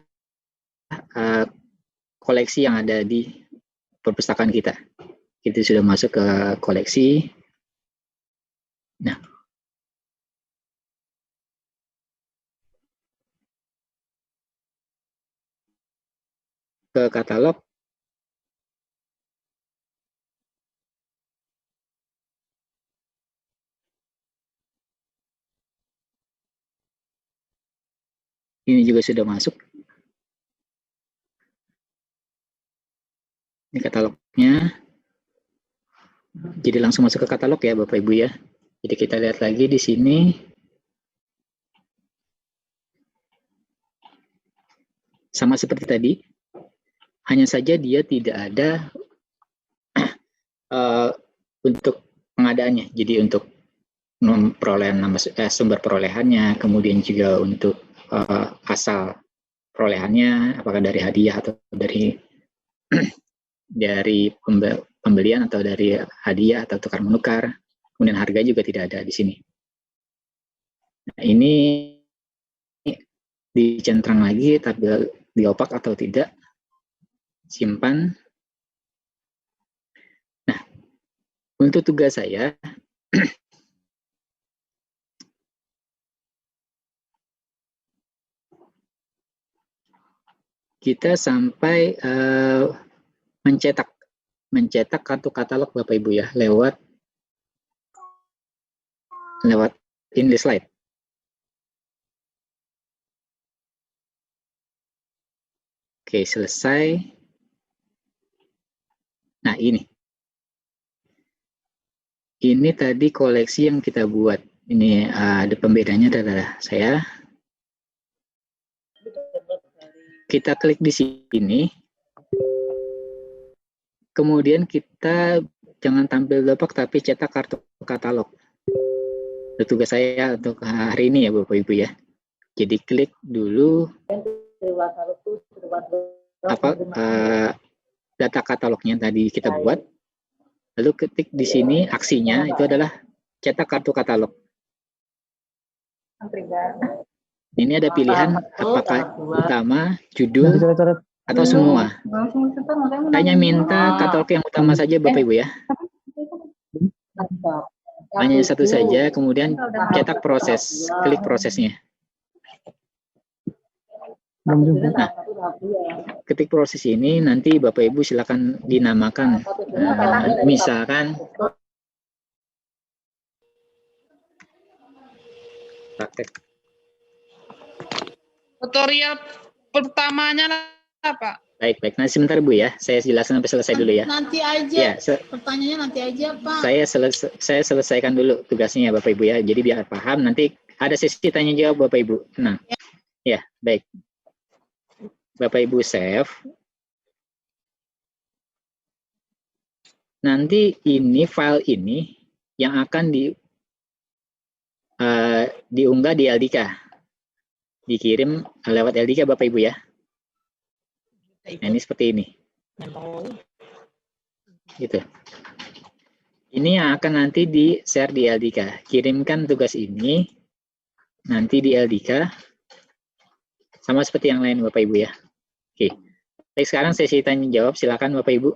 [SPEAKER 1] koleksi yang ada di perpustakaan kita. Itu sudah masuk ke koleksi. Nah, ke katalog. Ini juga sudah masuk. Ini katalognya. Jadi langsung masuk ke katalog ya Bapak Ibu ya. Jadi kita lihat lagi di sini. Sama seperti tadi. Hanya saja dia tidak ada untuk pengadaannya. Jadi untuk perolehan sumber perolehannya, kemudian juga untuk asal perolehannya, apakah dari hadiah atau dari pembelian atau dari hadiah atau tukar menukar, kemudian harga juga tidak ada di sini. Nah, ini dicentrang lagi, tapi diopak atau tidak, simpan. Nah, untuk tugas saya, kita sampai mencetak kartu katalog Bapak Ibu ya lewat ini slide. Oke, selesai. Nah, ini tadi koleksi yang kita buat. Ini ada pembedanya adalah saya. Kita klik di sini, kemudian kita jangan tampil depak tapi cetak kartu katalog. Itu tugas saya untuk hari ini ya Bapak Ibu ya. Jadi klik dulu data katalognya tadi kita buat, lalu ketik di sini aksinya itu adalah cetak kartu katalog. Ini ada pilihan apakah utama, judul, atau semua. Hanya minta katalog yang utama saja Bapak Ibu ya. Hanya satu saja, kemudian cetak proses, klik prosesnya. Nah, ketik proses ini nanti Bapak Ibu silakan dinamakan, misalkan praktek.
[SPEAKER 18] Tutorial pertamanya apa?
[SPEAKER 1] Baik. Nah, sebentar Bu ya. Saya jelaskan sampai selesai dulu ya.
[SPEAKER 18] Nanti aja.
[SPEAKER 1] Ya,
[SPEAKER 18] pertanyaannya nanti aja, Pak.
[SPEAKER 1] Saya selesaikan dulu tugasnya ya Bapak Ibu ya. Jadi biar paham, nanti ada sesi tanya jawab Bapak Ibu. Nah, ya, baik. Bapak Ibu save. Nanti ini file ini yang akan diunggah di LDK. Dikirim lewat LDK Bapak Ibu ya. Nah, ini seperti ini. Gitu. Ini yang akan nanti di-share di LDK. Kirimkan tugas ini nanti di LDK. Sama seperti yang lain Bapak Ibu ya. Oke. Baik, sekarang sesi tanya jawab. Silakan Bapak Ibu.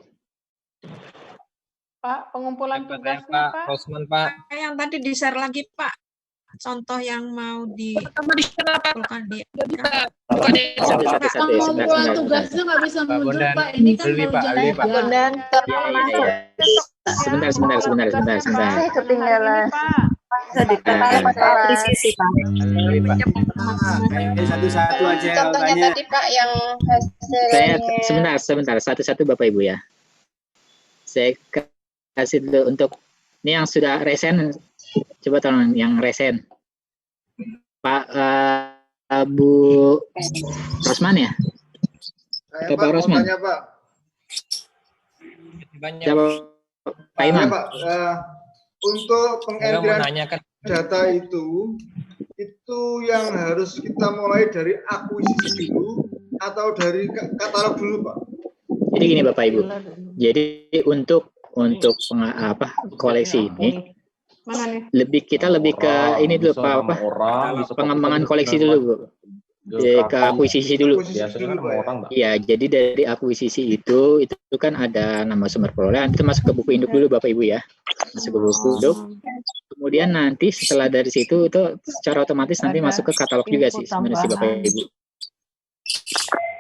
[SPEAKER 8] Pak, pengumpulan tugasnya Pak.
[SPEAKER 9] Rosman Pak.
[SPEAKER 19] Yang tadi di-share lagi Pak. Contoh yang mau di
[SPEAKER 18] pengumpulan tugasnya nggak bisa muncul Pak. Ini kan baru jalan.
[SPEAKER 1] Sebentar.
[SPEAKER 13] Saya ketinggalan.
[SPEAKER 15] Satu-satu aja.
[SPEAKER 13] Contohnya tadi Pak yang
[SPEAKER 1] sebentar, satu-satu Bapak Ibu ya. Saya kasih dulu untuk ini yang sudah resen. Coba tolong yang resen. Pak Bu Rosman ya? Atau Pak Rosman?
[SPEAKER 6] Pak.
[SPEAKER 1] Pak Imam.
[SPEAKER 6] Pak, untuk pengeditan data itu yang harus kita mulai dari akuisisi dulu atau dari katalog dulu Pak?
[SPEAKER 1] Jadi gini Bapak Ibu. Jadi untuk koleksi ini kita lebih ke ini dulu Pak, pengembangan koleksi dulu Bu. ke akuisisi dulu.
[SPEAKER 9] Biasanya kan orang, Mbak.
[SPEAKER 1] Iya, jadi dari akuisisi itu kan ada nama sumber perolehan, itu masuk ke buku induk dulu Bapak Ibu ya. Masuk ke buku induk. Kemudian nanti setelah dari situ itu secara otomatis nanti masuk ke katalog juga sih sebenarnya sih Bapak Ibu.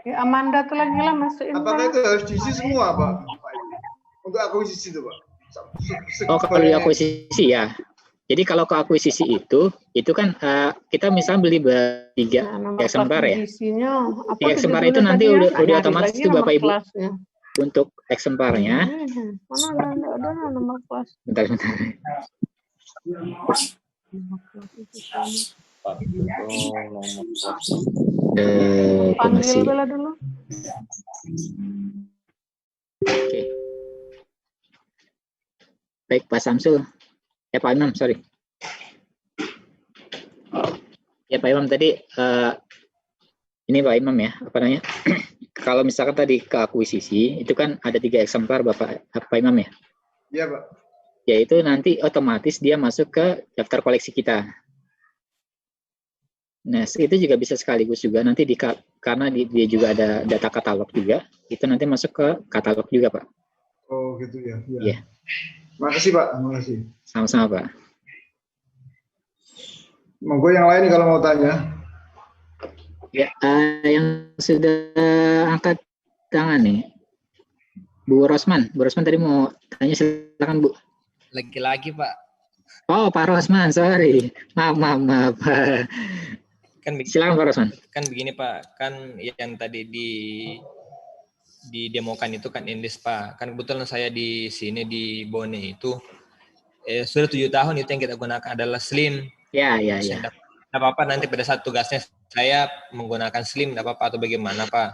[SPEAKER 4] Ya, Amanda tuh lagi lah masukin.
[SPEAKER 6] Apakah itu harus diisi semua, Pak? Untuk akuisisi itu, Pak?
[SPEAKER 1] Oh, kalau di akuisisi ya. Jadi kalau ke akuisisi itu kan kita misalnya beli 3 eksemplar ya. 3 eksemplar itu nanti udah otomatis itu Bapak Ibu. Untuk eksemplarnya.
[SPEAKER 4] Mana ada nomor kelas.
[SPEAKER 1] Bentar.
[SPEAKER 4] Panggil Bella dulu.
[SPEAKER 1] Oke. Baik, Pak Samsul. Pak Imam, sorry. Ya Pak Imam tadi, ini Pak Imam ya, apa namanya? Kalau misalkan tadi ke akuisisi, itu kan ada 3 eksemplar Pak Imam ya?
[SPEAKER 6] Iya Pak.
[SPEAKER 1] Ya itu nanti otomatis dia masuk ke daftar koleksi kita. Nah, itu juga bisa sekaligus juga nanti karena dia juga ada data katalog juga, itu nanti masuk ke katalog juga Pak.
[SPEAKER 6] Oh gitu ya.
[SPEAKER 1] Iya.
[SPEAKER 6] Makasih Pak, makasih.
[SPEAKER 1] Sama-sama Pak.
[SPEAKER 6] Monggo yang lain kalau mau tanya.
[SPEAKER 1] Ya, yang sudah angkat tangan nih, Bu Rosman tadi mau tanya, silakan Bu.
[SPEAKER 20] Lagi-lagi Pak.
[SPEAKER 1] Oh Pak Rosman, sorry, maaf.
[SPEAKER 20] Kan
[SPEAKER 1] silakan Pak Rosman.
[SPEAKER 20] Kan begini Pak, kan yang tadi didemokan itu kan Inlis Pak. Kan kebetulan saya di sini di Bone itu sudah 7 tahun itu yang kita gunakan adalah Slim.
[SPEAKER 1] Ya.
[SPEAKER 20] Tidak apa-apa nanti pada saat tugasnya saya menggunakan Slim, tidak apa-apa atau bagaimana Pak?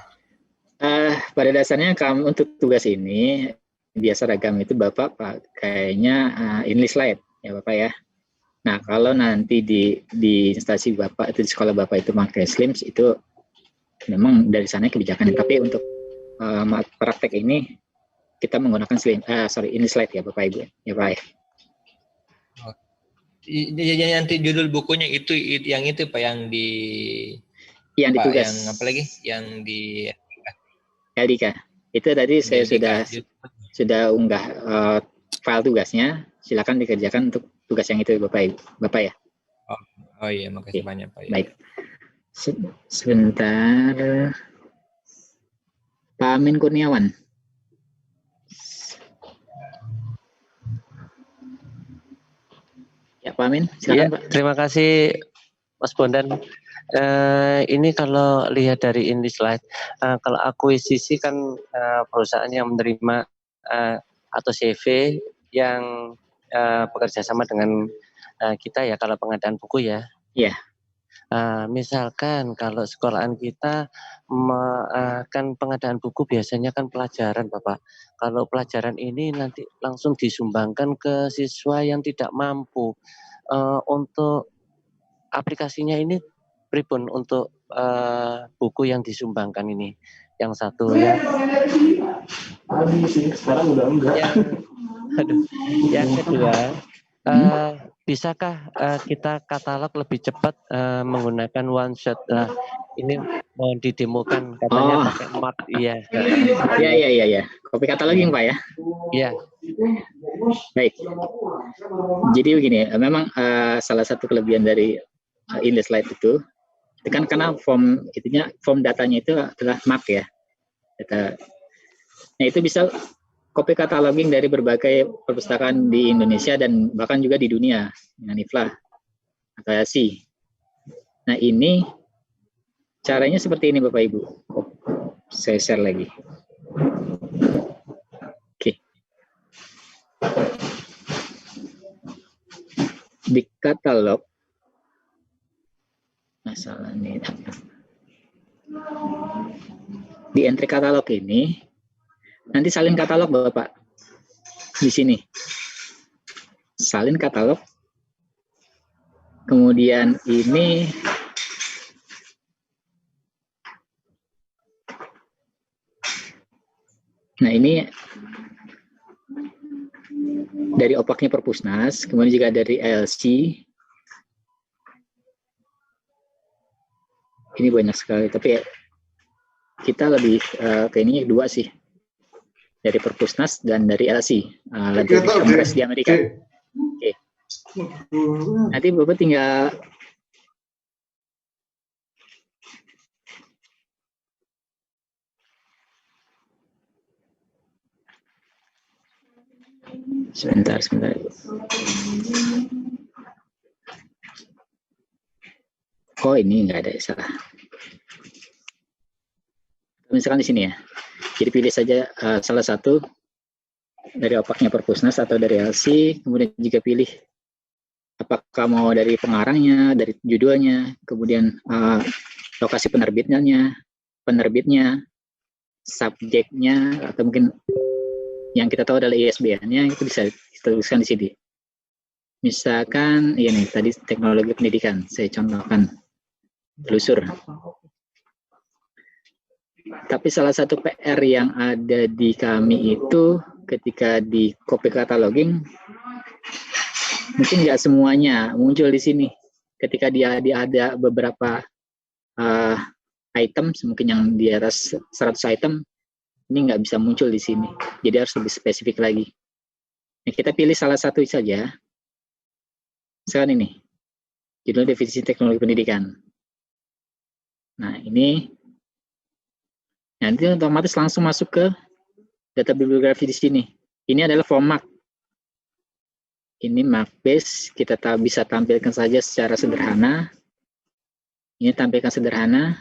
[SPEAKER 1] Pada dasarnya untuk tugas ini biasa ragam itu Bapak kayaknya Inlis Lite ya Bapak ya. Nah kalau nanti di instansi Bapak itu di sekolah Bapak itu pakai Slim itu memang dari sana kebijakan. Tapi untuk praktek ini kita menggunakan Inlis Lite ya Bapak Ibu ya Pak ya.
[SPEAKER 20] Nanti judul bukunya itu yang itu Pak yang
[SPEAKER 1] ditugas.
[SPEAKER 20] Yang apa lagi? Yang di
[SPEAKER 1] LDK. Itu tadi saya sudah unggah file tugasnya. Silakan dikerjakan untuk tugas yang itu Bapak ya.
[SPEAKER 20] Oh iya, makasih banyak Pak.
[SPEAKER 1] Baik. Sebentar. Pak Amin Kurniawan. Ya Pak Amin, silakan
[SPEAKER 21] ya,
[SPEAKER 1] Pak.
[SPEAKER 21] Terima kasih Mas Bondan. Ini kalau lihat dari Inlis Lite, kalau akuisisi kan perusahaan yang menerima atau CV yang bekerja sama dengan kita ya kalau pengadaan buku ya.
[SPEAKER 1] Iya.
[SPEAKER 21] Misalkan kalau sekolahan kita kan pengadaan buku biasanya kan pelajaran Bapak. Kalau pelajaran ini nanti langsung disumbangkan ke siswa yang tidak mampu. Untuk aplikasinya ini pripun untuk buku yang disumbangkan ini? Yang satu ya.
[SPEAKER 22] Sekarang udah enggak.
[SPEAKER 21] Yang kedua, bisakah kita katalog lebih cepat menggunakan one shot? Ini mau didemokan katanya pakai Mark, iya.
[SPEAKER 1] Iya. Kopi kataloging Pak ya?
[SPEAKER 21] Iya.
[SPEAKER 1] Baik. Jadi begini, memang salah satu kelebihan dari Inlis Lite itu kan karena form datanya itu adalah Mark ya. Nah itu bisa copy cataloging dari berbagai perpustakaan di Indonesia dan bahkan juga di dunia dengan IFLA atau ASI. Nah ini caranya seperti ini Bapak Ibu. Saya share lagi. Oke. Di katalog masalah ini. Di entry katalog ini nanti salin katalog Bapak di sini. Salin katalog. Kemudian ini ini dari opaknya Perpusnas, kemudian juga dari LC. Ini banyak sekali, tapi kita lebih ke ini dua sih, dari Perpusnas dan dari LC, Library of Congress di Amerika. Oke. Nanti Bapak tinggal sebentar. Oh, ini nggak ada, salah. Misalkan di sini ya. Jadi pilih saja salah satu dari opaknya Perpusnas atau dari LC, kemudian juga pilih apakah mau dari pengarangnya, dari judulnya, kemudian lokasi penerbitnya, subjeknya, atau mungkin yang kita tahu adalah ISBN-nya, itu bisa dituliskan di sini. Misalkan, ini tadi teknologi pendidikan, saya contohkan, telusur. Tapi salah satu PR yang ada di kami itu ketika di copy cataloging, mungkin nggak semuanya muncul di sini. Ketika dia ada beberapa item, mungkin yang di atas 100 item, ini nggak bisa muncul di sini. Jadi harus lebih spesifik lagi. Nah, kita pilih salah satu saja. Sekarang ini, judul definisi teknologi pendidikan. Nah, ini nanti otomatis langsung masuk ke data bibliografi di sini. Ini adalah form MARC. Ini MARC base, kita bisa tampilkan saja secara sederhana. Ini tampilkan sederhana.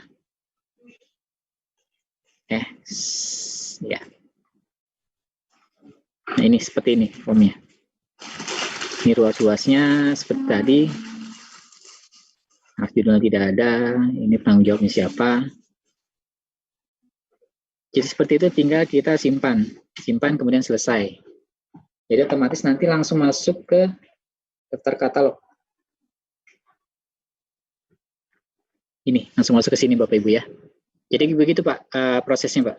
[SPEAKER 1] Ya. Nah, ini seperti ini formnya. Ini ruas-ruasnya seperti tadi. Judulnya tidak ada. Ini penanggung jawabnya siapa. Jadi seperti itu, tinggal kita simpan kemudian selesai. Jadi otomatis nanti langsung masuk ke daftar katalog. Ini langsung masuk ke sini Bapak Ibu ya. Jadi begitu Pak prosesnya Pak.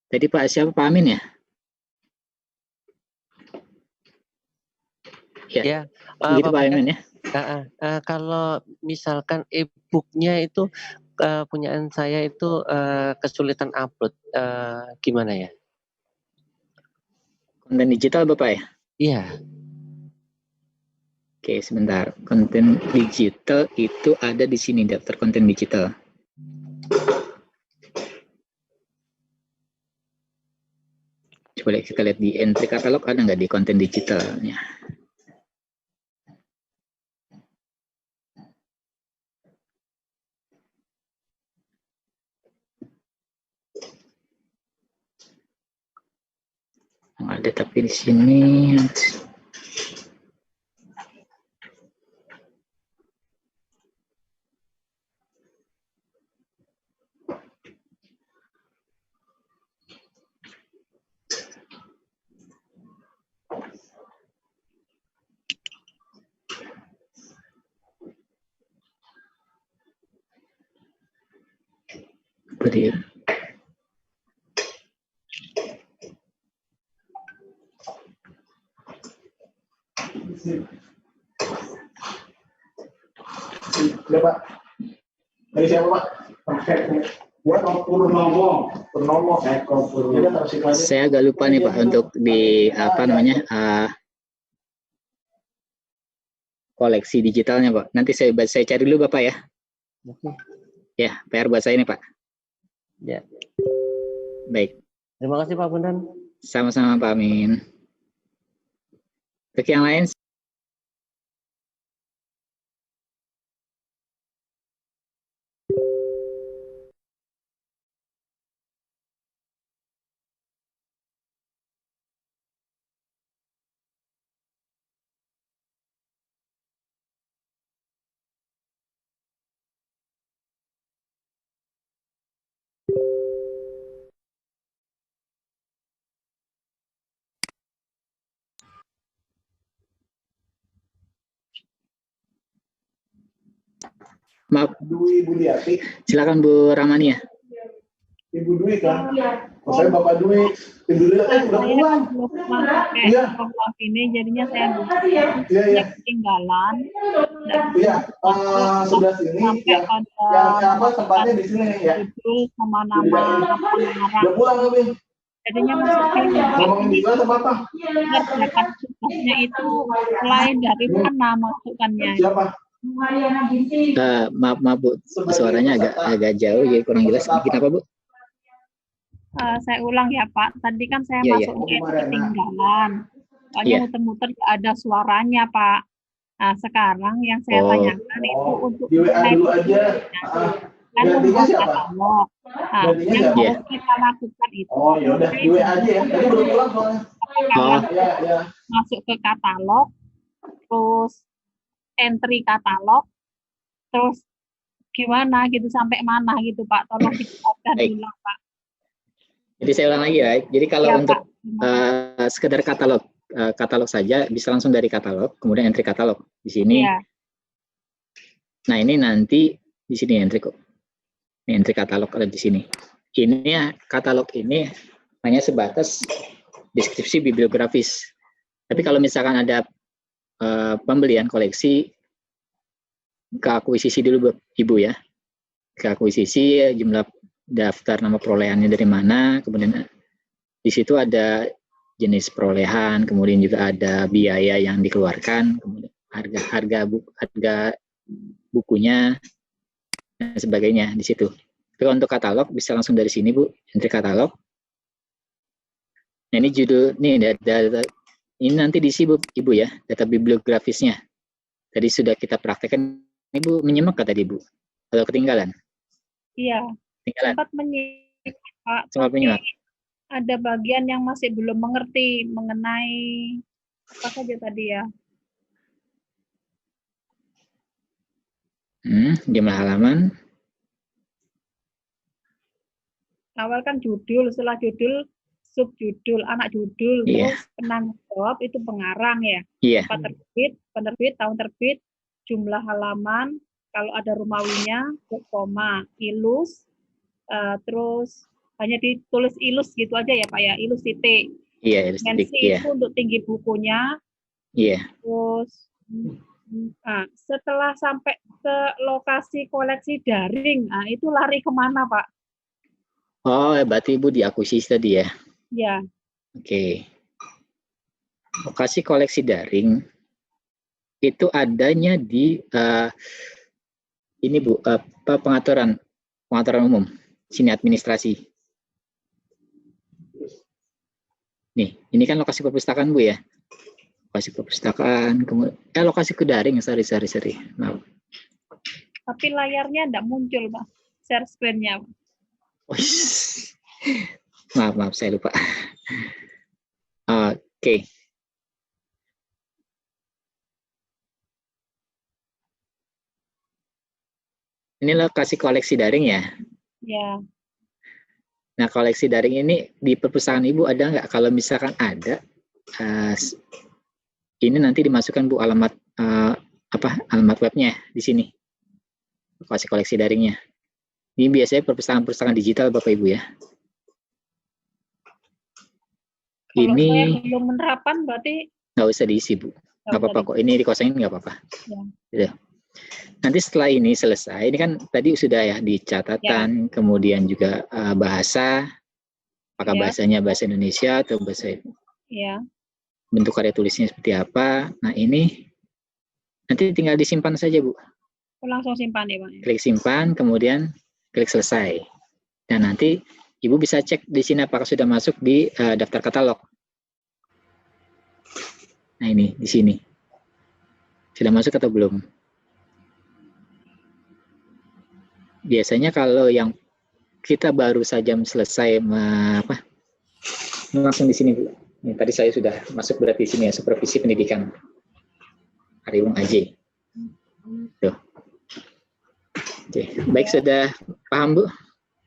[SPEAKER 1] Tadi Pak siapa, Pak Amin ya? Ya. Begitu Pak Amin ya.
[SPEAKER 21] Kalau misalkan e-booknya itu punyaan saya itu kesulitan upload, gimana ya?
[SPEAKER 1] Konten digital Bapak ya?
[SPEAKER 21] Iya.
[SPEAKER 1] Oke, sebentar. Konten digital itu ada di sini, daftar konten digital. Coba kita lihat di entry katalog, ada nggak di konten digitalnya? Ada tapi di sini beri.
[SPEAKER 2] Udah Pak. Dari siapa Pak? Buat Purnomo.
[SPEAKER 1] Saya agak lupa nih Pak untuk di apa namanya koleksi digitalnya Pak. Nanti saya cari dulu Bapak ya. Ya, PR buat saya ini Pak.
[SPEAKER 21] Ya.
[SPEAKER 1] Baik.
[SPEAKER 21] Terima kasih Pak Bundan.
[SPEAKER 1] Sama-sama Pak Amin. Untuk yang lain. Maaf.
[SPEAKER 2] Ibu Liati.
[SPEAKER 1] Silakan Bu Ramani ya.
[SPEAKER 2] Ibu Dwi kan? Saya Bapak Dwi, dulu udah pulang.
[SPEAKER 10] Iya. Ini jadinya saya
[SPEAKER 2] Iya.
[SPEAKER 10] ketinggalan.
[SPEAKER 2] Iya, sebelah sini yang apa tempatnya di sini ya.
[SPEAKER 10] Sama nama
[SPEAKER 2] Udah pulang lebih.
[SPEAKER 10] Jadinya masukin
[SPEAKER 2] ngomongin juga sama apa?
[SPEAKER 10] Ngerjakan tugasnya itu mulai dari mana masukannya?
[SPEAKER 2] Siapa?
[SPEAKER 1] Maaf Bu, suaranya agak jauh jadi kurang jelas. Bikin apa Bu?
[SPEAKER 10] Saya ulang ya Pak. Tadi kan saya masuknya ketinggalan. Soalnya muter-muter ada suaranya Pak. Nah sekarang yang saya tanyakan itu untuk
[SPEAKER 2] di WA dulu aja.
[SPEAKER 10] kan membuat katalog. Nah, yang harus kita lakukan itu.
[SPEAKER 2] Oh ya udah di WA aja ya. Tadi belum pulang soalnya.
[SPEAKER 10] Masuk ke katalog, terus entry katalog, terus gimana gitu sampai mana gitu Pak? Tolong dijelaskan dulu Pak.
[SPEAKER 1] Jadi saya ulang lagi ya. Jadi kalau untuk sekedar katalog saja bisa langsung dari katalog, kemudian entry katalog di sini.
[SPEAKER 10] Ya.
[SPEAKER 1] Nah ini nanti di sini entry kok. Ini entry katalog ada di sini. Ini ya katalog ini hanya sebatas deskripsi bibliografis. Tapi kalau misalkan ada pembelian koleksi, ke akuisisi dulu Ibu ya. Ke akuisisi jumlah daftar nama perolehannya dari mana, kemudian di situ ada jenis perolehan, kemudian juga ada biaya yang dikeluarkan, kemudian harga bukunya dan sebagainya di situ. Tapi untuk katalog bisa langsung dari sini Bu, entry katalog. Nah ini judul nih data ini nanti diisi Ibu ya, data bibliografisnya. Tadi sudah kita praktekkan, Ibu menyimak kah tadi Bu? Atau ketinggalan?
[SPEAKER 10] Iya. Sempat menyimak Pak.
[SPEAKER 1] Sempat menyimak.
[SPEAKER 10] Ada bagian yang masih belum mengerti mengenai apa saja tadi ya.
[SPEAKER 1] Jumlah halaman.
[SPEAKER 10] Awal kan judul, setelah judul subjudul, anak judul, terus penanggung jawab itu pengarang ya. Tempat penerbit, tahun terbit, jumlah halaman, kalau ada rumawinya, koma, ilus, terus hanya ditulis ilus gitu aja ya Pak ya, ilus titik.
[SPEAKER 1] Iya, ilus titik.
[SPEAKER 10] Itu untuk tinggi bukunya.
[SPEAKER 1] Iya.
[SPEAKER 10] Terus setelah sampai ke lokasi koleksi daring, itu lari kemana Pak?
[SPEAKER 1] Oh, berarti Ibu di akuisisi tadi ya?
[SPEAKER 10] Ya.
[SPEAKER 1] Oke. Lokasi koleksi daring itu adanya di ini Bu, pengaturan umum, sini administrasi. Nih, ini kan lokasi perpustakaan Bu ya? Lokasi perpustakaan, kemudian lokasi ke daring, sorry. Maaf.
[SPEAKER 10] Tapi layarnya enggak muncul Pak, share screen-nya.
[SPEAKER 1] Maaf, saya lupa. Oke. Ini lokasi koleksi daring ya?
[SPEAKER 10] Ya.
[SPEAKER 1] Nah, koleksi daring ini di perpustakaan Ibu ada nggak? Kalau misalkan ada, ini nanti dimasukkan Bu alamat alamat webnya di sini. Lokasi koleksi daringnya. Ini biasanya perpustakaan digital Bapak Ibu ya.
[SPEAKER 10] Kalau
[SPEAKER 1] ini
[SPEAKER 10] saya belum menerapkan berarti
[SPEAKER 1] nggak usah diisi Bu. Nggak apa-apa kok. Ini dikosongin nggak apa-apa. Ya. Gitu. Nanti setelah ini selesai, ini kan tadi sudah ya di catatan, kemudian juga bahasa, apakah bahasanya bahasa Indonesia atau bahasa bentuk karya tulisnya seperti apa. Nah ini nanti tinggal disimpan saja Bu.
[SPEAKER 10] Langsung simpan ya Pak.
[SPEAKER 1] Klik simpan, kemudian klik selesai. Dan nanti Ibu bisa cek di sini apakah sudah masuk di daftar katalog. Nah ini di sini sudah masuk atau belum? Biasanya kalau yang kita baru saja selesai langsung di sini Bu. Ini tadi saya sudah masuk berarti di sini ya, supervisi pendidikan Ariwung AJ. Tuh. Oke, baik sudah paham Bu?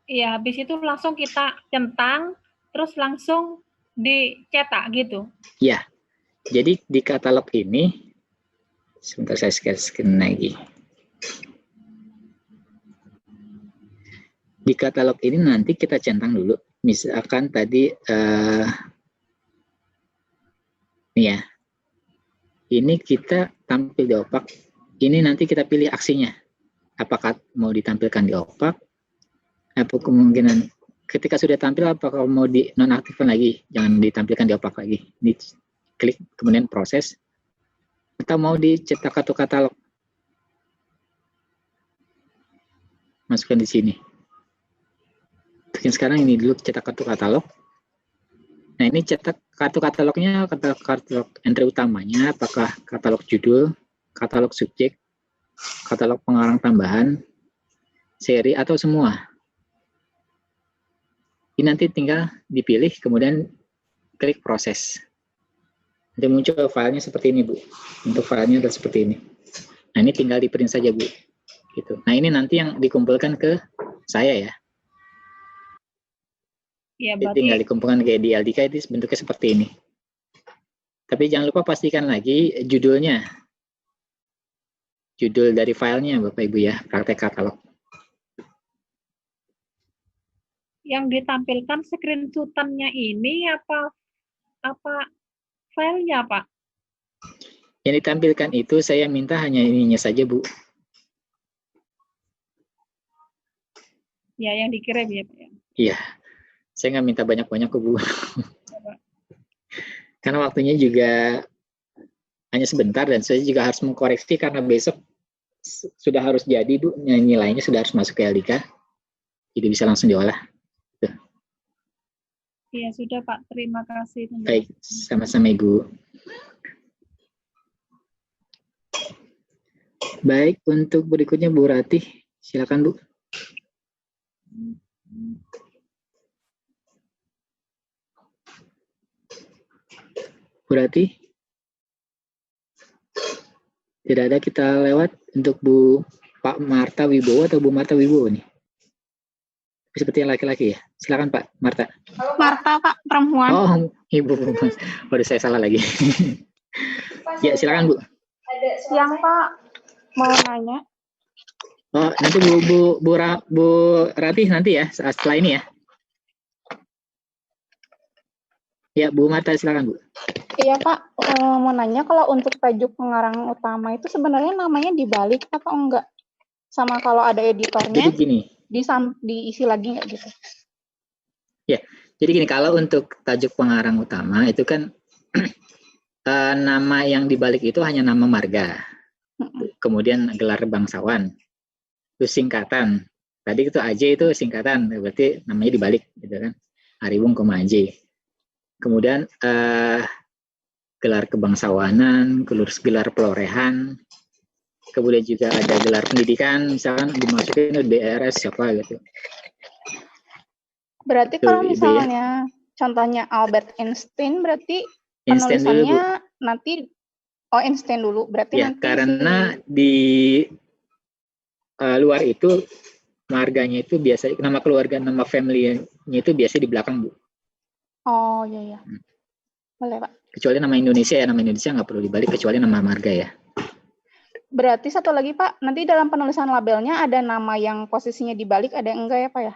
[SPEAKER 10] Iya, habis itu langsung kita centang, terus langsung dicetak gitu.
[SPEAKER 1] Iya. Jadi di katalog ini, sebentar saya scan lagi. Di katalog ini nanti kita centang dulu misalkan tadi nih ya, ini kita tampil di opak, ini nanti kita pilih aksinya, apakah mau ditampilkan di opak, apa kemungkinan ketika sudah tampil apakah mau di nonaktifkan lagi, jangan ditampilkan di opak lagi, ini klik kemudian proses, atau mau dicetak kartu katalog, masukkan di sini. Bikin sekarang ini dulu cetak kartu katalog. Nah ini cetak kartu katalognya, katalog entry utamanya, apakah katalog judul, katalog subjek, katalog pengarang tambahan, seri atau semua. Ini nanti tinggal dipilih, kemudian klik proses. Nanti muncul filenya seperti ini Bu. Untuk filenya adalah seperti ini. Nah ini tinggal di print saja Bu. Gitu. Nah ini nanti yang dikumpulkan ke saya ya.
[SPEAKER 10] Ya,
[SPEAKER 1] berarti tinggal dikumpulkan kayak di LDK itu bentuknya seperti ini. Tapi jangan lupa pastikan lagi judulnya. Judul dari filenya Bapak Ibu ya, praktek katalog.
[SPEAKER 10] Yang ditampilkan screenshot-nya ini apa filenya, Pak?
[SPEAKER 1] Yang ditampilkan itu saya minta hanya ininya saja, Bu.
[SPEAKER 10] Ya, yang dikirim ya, Pak.
[SPEAKER 1] Iya. Saya nggak minta banyak-banyak ke Bu. Karena waktunya juga hanya sebentar dan saya juga harus mengkoreksi karena besok sudah harus jadi Bu, nilainya sudah harus masuk ke LDK. Jadi bisa langsung diolah.
[SPEAKER 10] Iya, sudah Pak. Terima kasih.
[SPEAKER 1] Baik, sama-sama Ibu. Baik, untuk berikutnya Bu Ratih, silakan Bu. Bu Ratih? Tidak ada, kita lewat untuk Bu Pak Marta Wibowo atau Bu Marta Wibowo nih? Seperti yang laki-laki ya. Silakan Pak Marta.
[SPEAKER 17] Marta Pak, perempuan.
[SPEAKER 1] Oh, Ibu perempuan. Waduh, saya salah lagi. Ya, silakan Bu.
[SPEAKER 13] Yang Pak mau nanya.
[SPEAKER 1] Oh, nanti Bu Ratih nanti ya, setelah ini ya. Ya, Bu Marta silakan Bu.
[SPEAKER 13] Iya Pak, mau nanya kalau untuk tajuk pengarang utama itu sebenarnya namanya dibalik atau enggak? Sama kalau ada editornya,
[SPEAKER 1] jadi gini,
[SPEAKER 13] diisi lagi nggak gitu?
[SPEAKER 1] Ya, jadi gini, kalau untuk tajuk pengarang utama itu kan nama yang dibalik itu hanya nama marga, kemudian gelar bangsawan, terus singkatan. Tadi itu AJ itu singkatan, berarti namanya dibalik, gitu kan? Ariwung, AJ. Kemudian gelar kebangsawanan, gelar pelorehan, kemudian juga ada gelar pendidikan, misalkan dimasukin BRS siapa gitu.
[SPEAKER 13] Berarti kalau misalnya contohnya Albert Einstein, berarti penulisannya nanti Einstein dulu, berarti
[SPEAKER 1] ya,
[SPEAKER 13] nanti
[SPEAKER 1] karena di luar itu marganya itu biasanya nama keluarga, nama family-nya itu biasa di belakang Bu.
[SPEAKER 13] Oh iya ya, boleh Pak.
[SPEAKER 1] Kecuali nama Indonesia ya, nama Indonesia nggak perlu dibalik kecuali nama marga ya.
[SPEAKER 13] Berarti satu lagi Pak, nanti dalam penulisan labelnya ada nama yang posisinya dibalik, ada yang enggak ya Pak ya?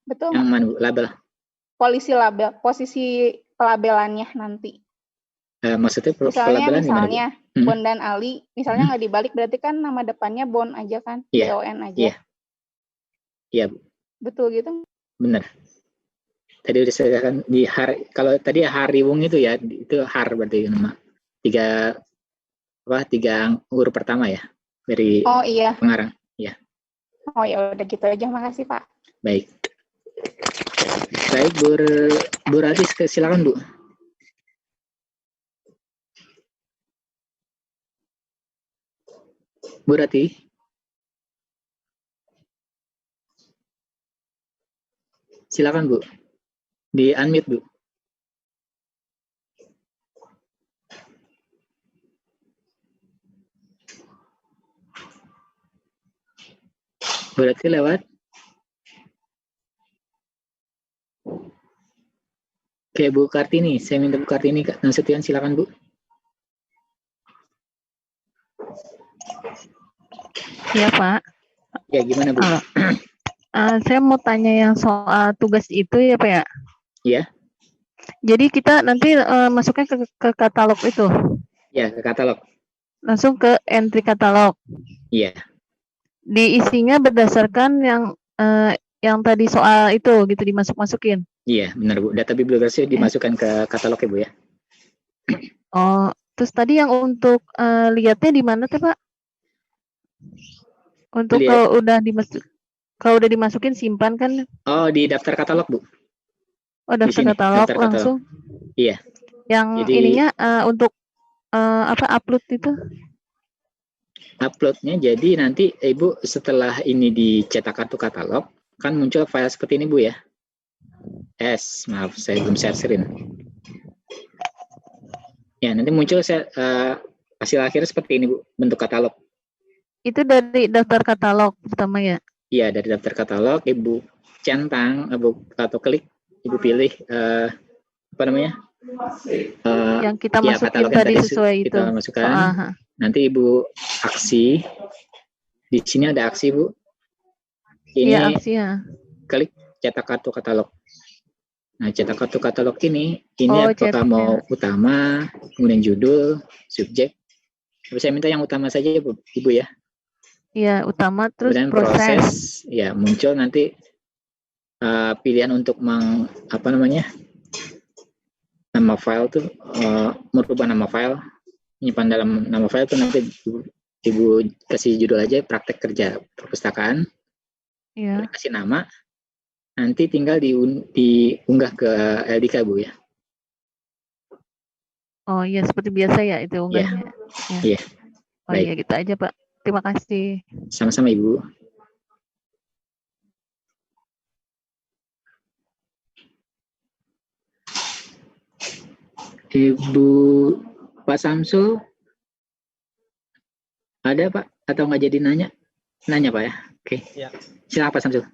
[SPEAKER 13] Betul?
[SPEAKER 1] Yang mana Bu? Label?
[SPEAKER 13] Posisi pelabelannya nanti.
[SPEAKER 1] Maksudnya
[SPEAKER 13] misalnya Bon dan Ali, misalnya nggak dibalik, berarti kan nama depannya Bon aja kan?
[SPEAKER 1] Yeah.
[SPEAKER 13] BON aja.
[SPEAKER 1] Iya Bu.
[SPEAKER 13] Betul gitu?
[SPEAKER 1] Benar. Tadi udah saya katakan di kalau tadi Hariwung itu ya, itu Har berarti nama tiga huruf pertama ya dari pengarang. Ya.
[SPEAKER 13] Oh ya udah gitu aja, makasih Pak.
[SPEAKER 1] Baik. Baik Bu Ratih, silakan Bu. Bu Ratih. Silakan Bu. Di unmute Bu. Berarti lewat. Oke Bu Kartini, saya minta Bu Kartini Nasution, silakan Bu.
[SPEAKER 5] Iya Pak.
[SPEAKER 1] Ya gimana Bu?
[SPEAKER 5] Saya mau tanya yang soal tugas itu ya Pak ya?
[SPEAKER 1] Iya.
[SPEAKER 5] Jadi kita nanti masuknya ke katalog itu?
[SPEAKER 1] Ya, ke katalog.
[SPEAKER 5] Langsung ke entry katalog?
[SPEAKER 1] Iya.
[SPEAKER 5] Diisinya berdasarkan yang tadi soal itu gitu dimasuk-masukin?
[SPEAKER 1] Iya, benar Bu. Data bibliografi dimasukkan ke katalog ya Bu ya.
[SPEAKER 5] Oh, terus tadi yang untuk lihatnya di mana tuh Pak? Untuk kalau udah dimasukin simpan kan?
[SPEAKER 1] Oh, di daftar katalog Bu.
[SPEAKER 5] Oh, daftar katalog langsung?
[SPEAKER 1] Iya.
[SPEAKER 5] Yang ininya untuk upload itu?
[SPEAKER 1] Uploadnya jadi nanti Ibu setelah ini dicetak kartu katalog kan muncul file seperti ini Bu ya. Maaf saya belum share screen. Ya nanti muncul hasil akhir seperti ini Bu, bentuk katalog. Itu dari daftar katalog pertama ya? Iya, dari daftar katalog Ibu centang atau klik, Ibu pilih apa namanya?
[SPEAKER 5] Yang kita masukin tadi sesuai itu.
[SPEAKER 1] Kita masukkan. Nanti Ibu aksi. Di sini ada aksi Bu. Ini
[SPEAKER 5] ya, aksi ya.
[SPEAKER 1] Klik cetak kartu katalog. Nah, cetak kartu katalog ini apakah mau utama, kemudian judul, subjek. Saya minta yang utama saja ya Bu, Ibu ya. Iya, utama terus kemudian proses. Ya, muncul nanti pilihan untuk nama file tuh merubah nama file, menyimpan dalam nama file tuh nanti Ibu kasih judul aja praktek kerja perpustakaan. Iya. Kasih nama. Nanti tinggal diunggah ke LDK Bu ya. Oh iya, seperti biasa ya itu unggahnya. Iya. Oh iya, gitu aja Pak. Terima kasih. Sama-sama Ibu. Ibu Pak Samsul, ada Pak? Atau nggak jadi nanya? Nanya Pak ya? Oke. Ya. Silakan Pak Samsul.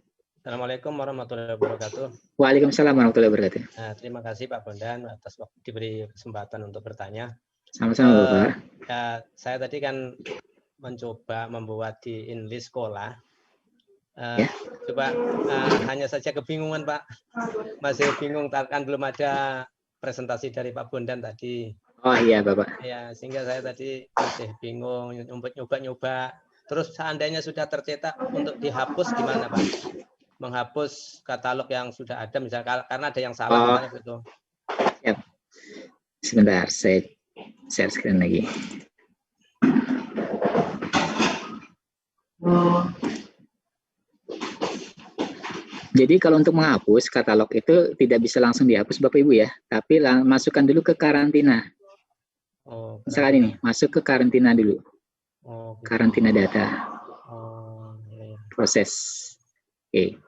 [SPEAKER 9] Assalamualaikum warahmatullahi wabarakatuh.
[SPEAKER 1] Waalaikumsalam warahmatullahi wabarakatuh.
[SPEAKER 9] Terima kasih Pak Bondan atas waktu diberi kesempatan untuk bertanya.
[SPEAKER 1] Sama-sama Bapak.
[SPEAKER 9] Saya tadi kan mencoba membuat di Inlis sekolah. Coba hanya saja kebingungan Pak. Masih bingung kan belum ada presentasi dari Pak Bondan tadi.
[SPEAKER 1] Oh iya Bapak.
[SPEAKER 9] Ya, sehingga saya tadi masih bingung, nyoba-nyoba. Terus seandainya sudah tercetak untuk dihapus gimana Pak? Menghapus katalog yang sudah ada misalnya karena ada yang salah misalnya gitu.
[SPEAKER 1] Ya. Sebentar, saya share screen lagi. Jadi kalau untuk menghapus katalog itu tidak bisa langsung dihapus Bapak Ibu ya, tapi masukkan dulu ke karantina. Misalkan ini, masuk ke karantina dulu. Karantina data. Proses. Oke.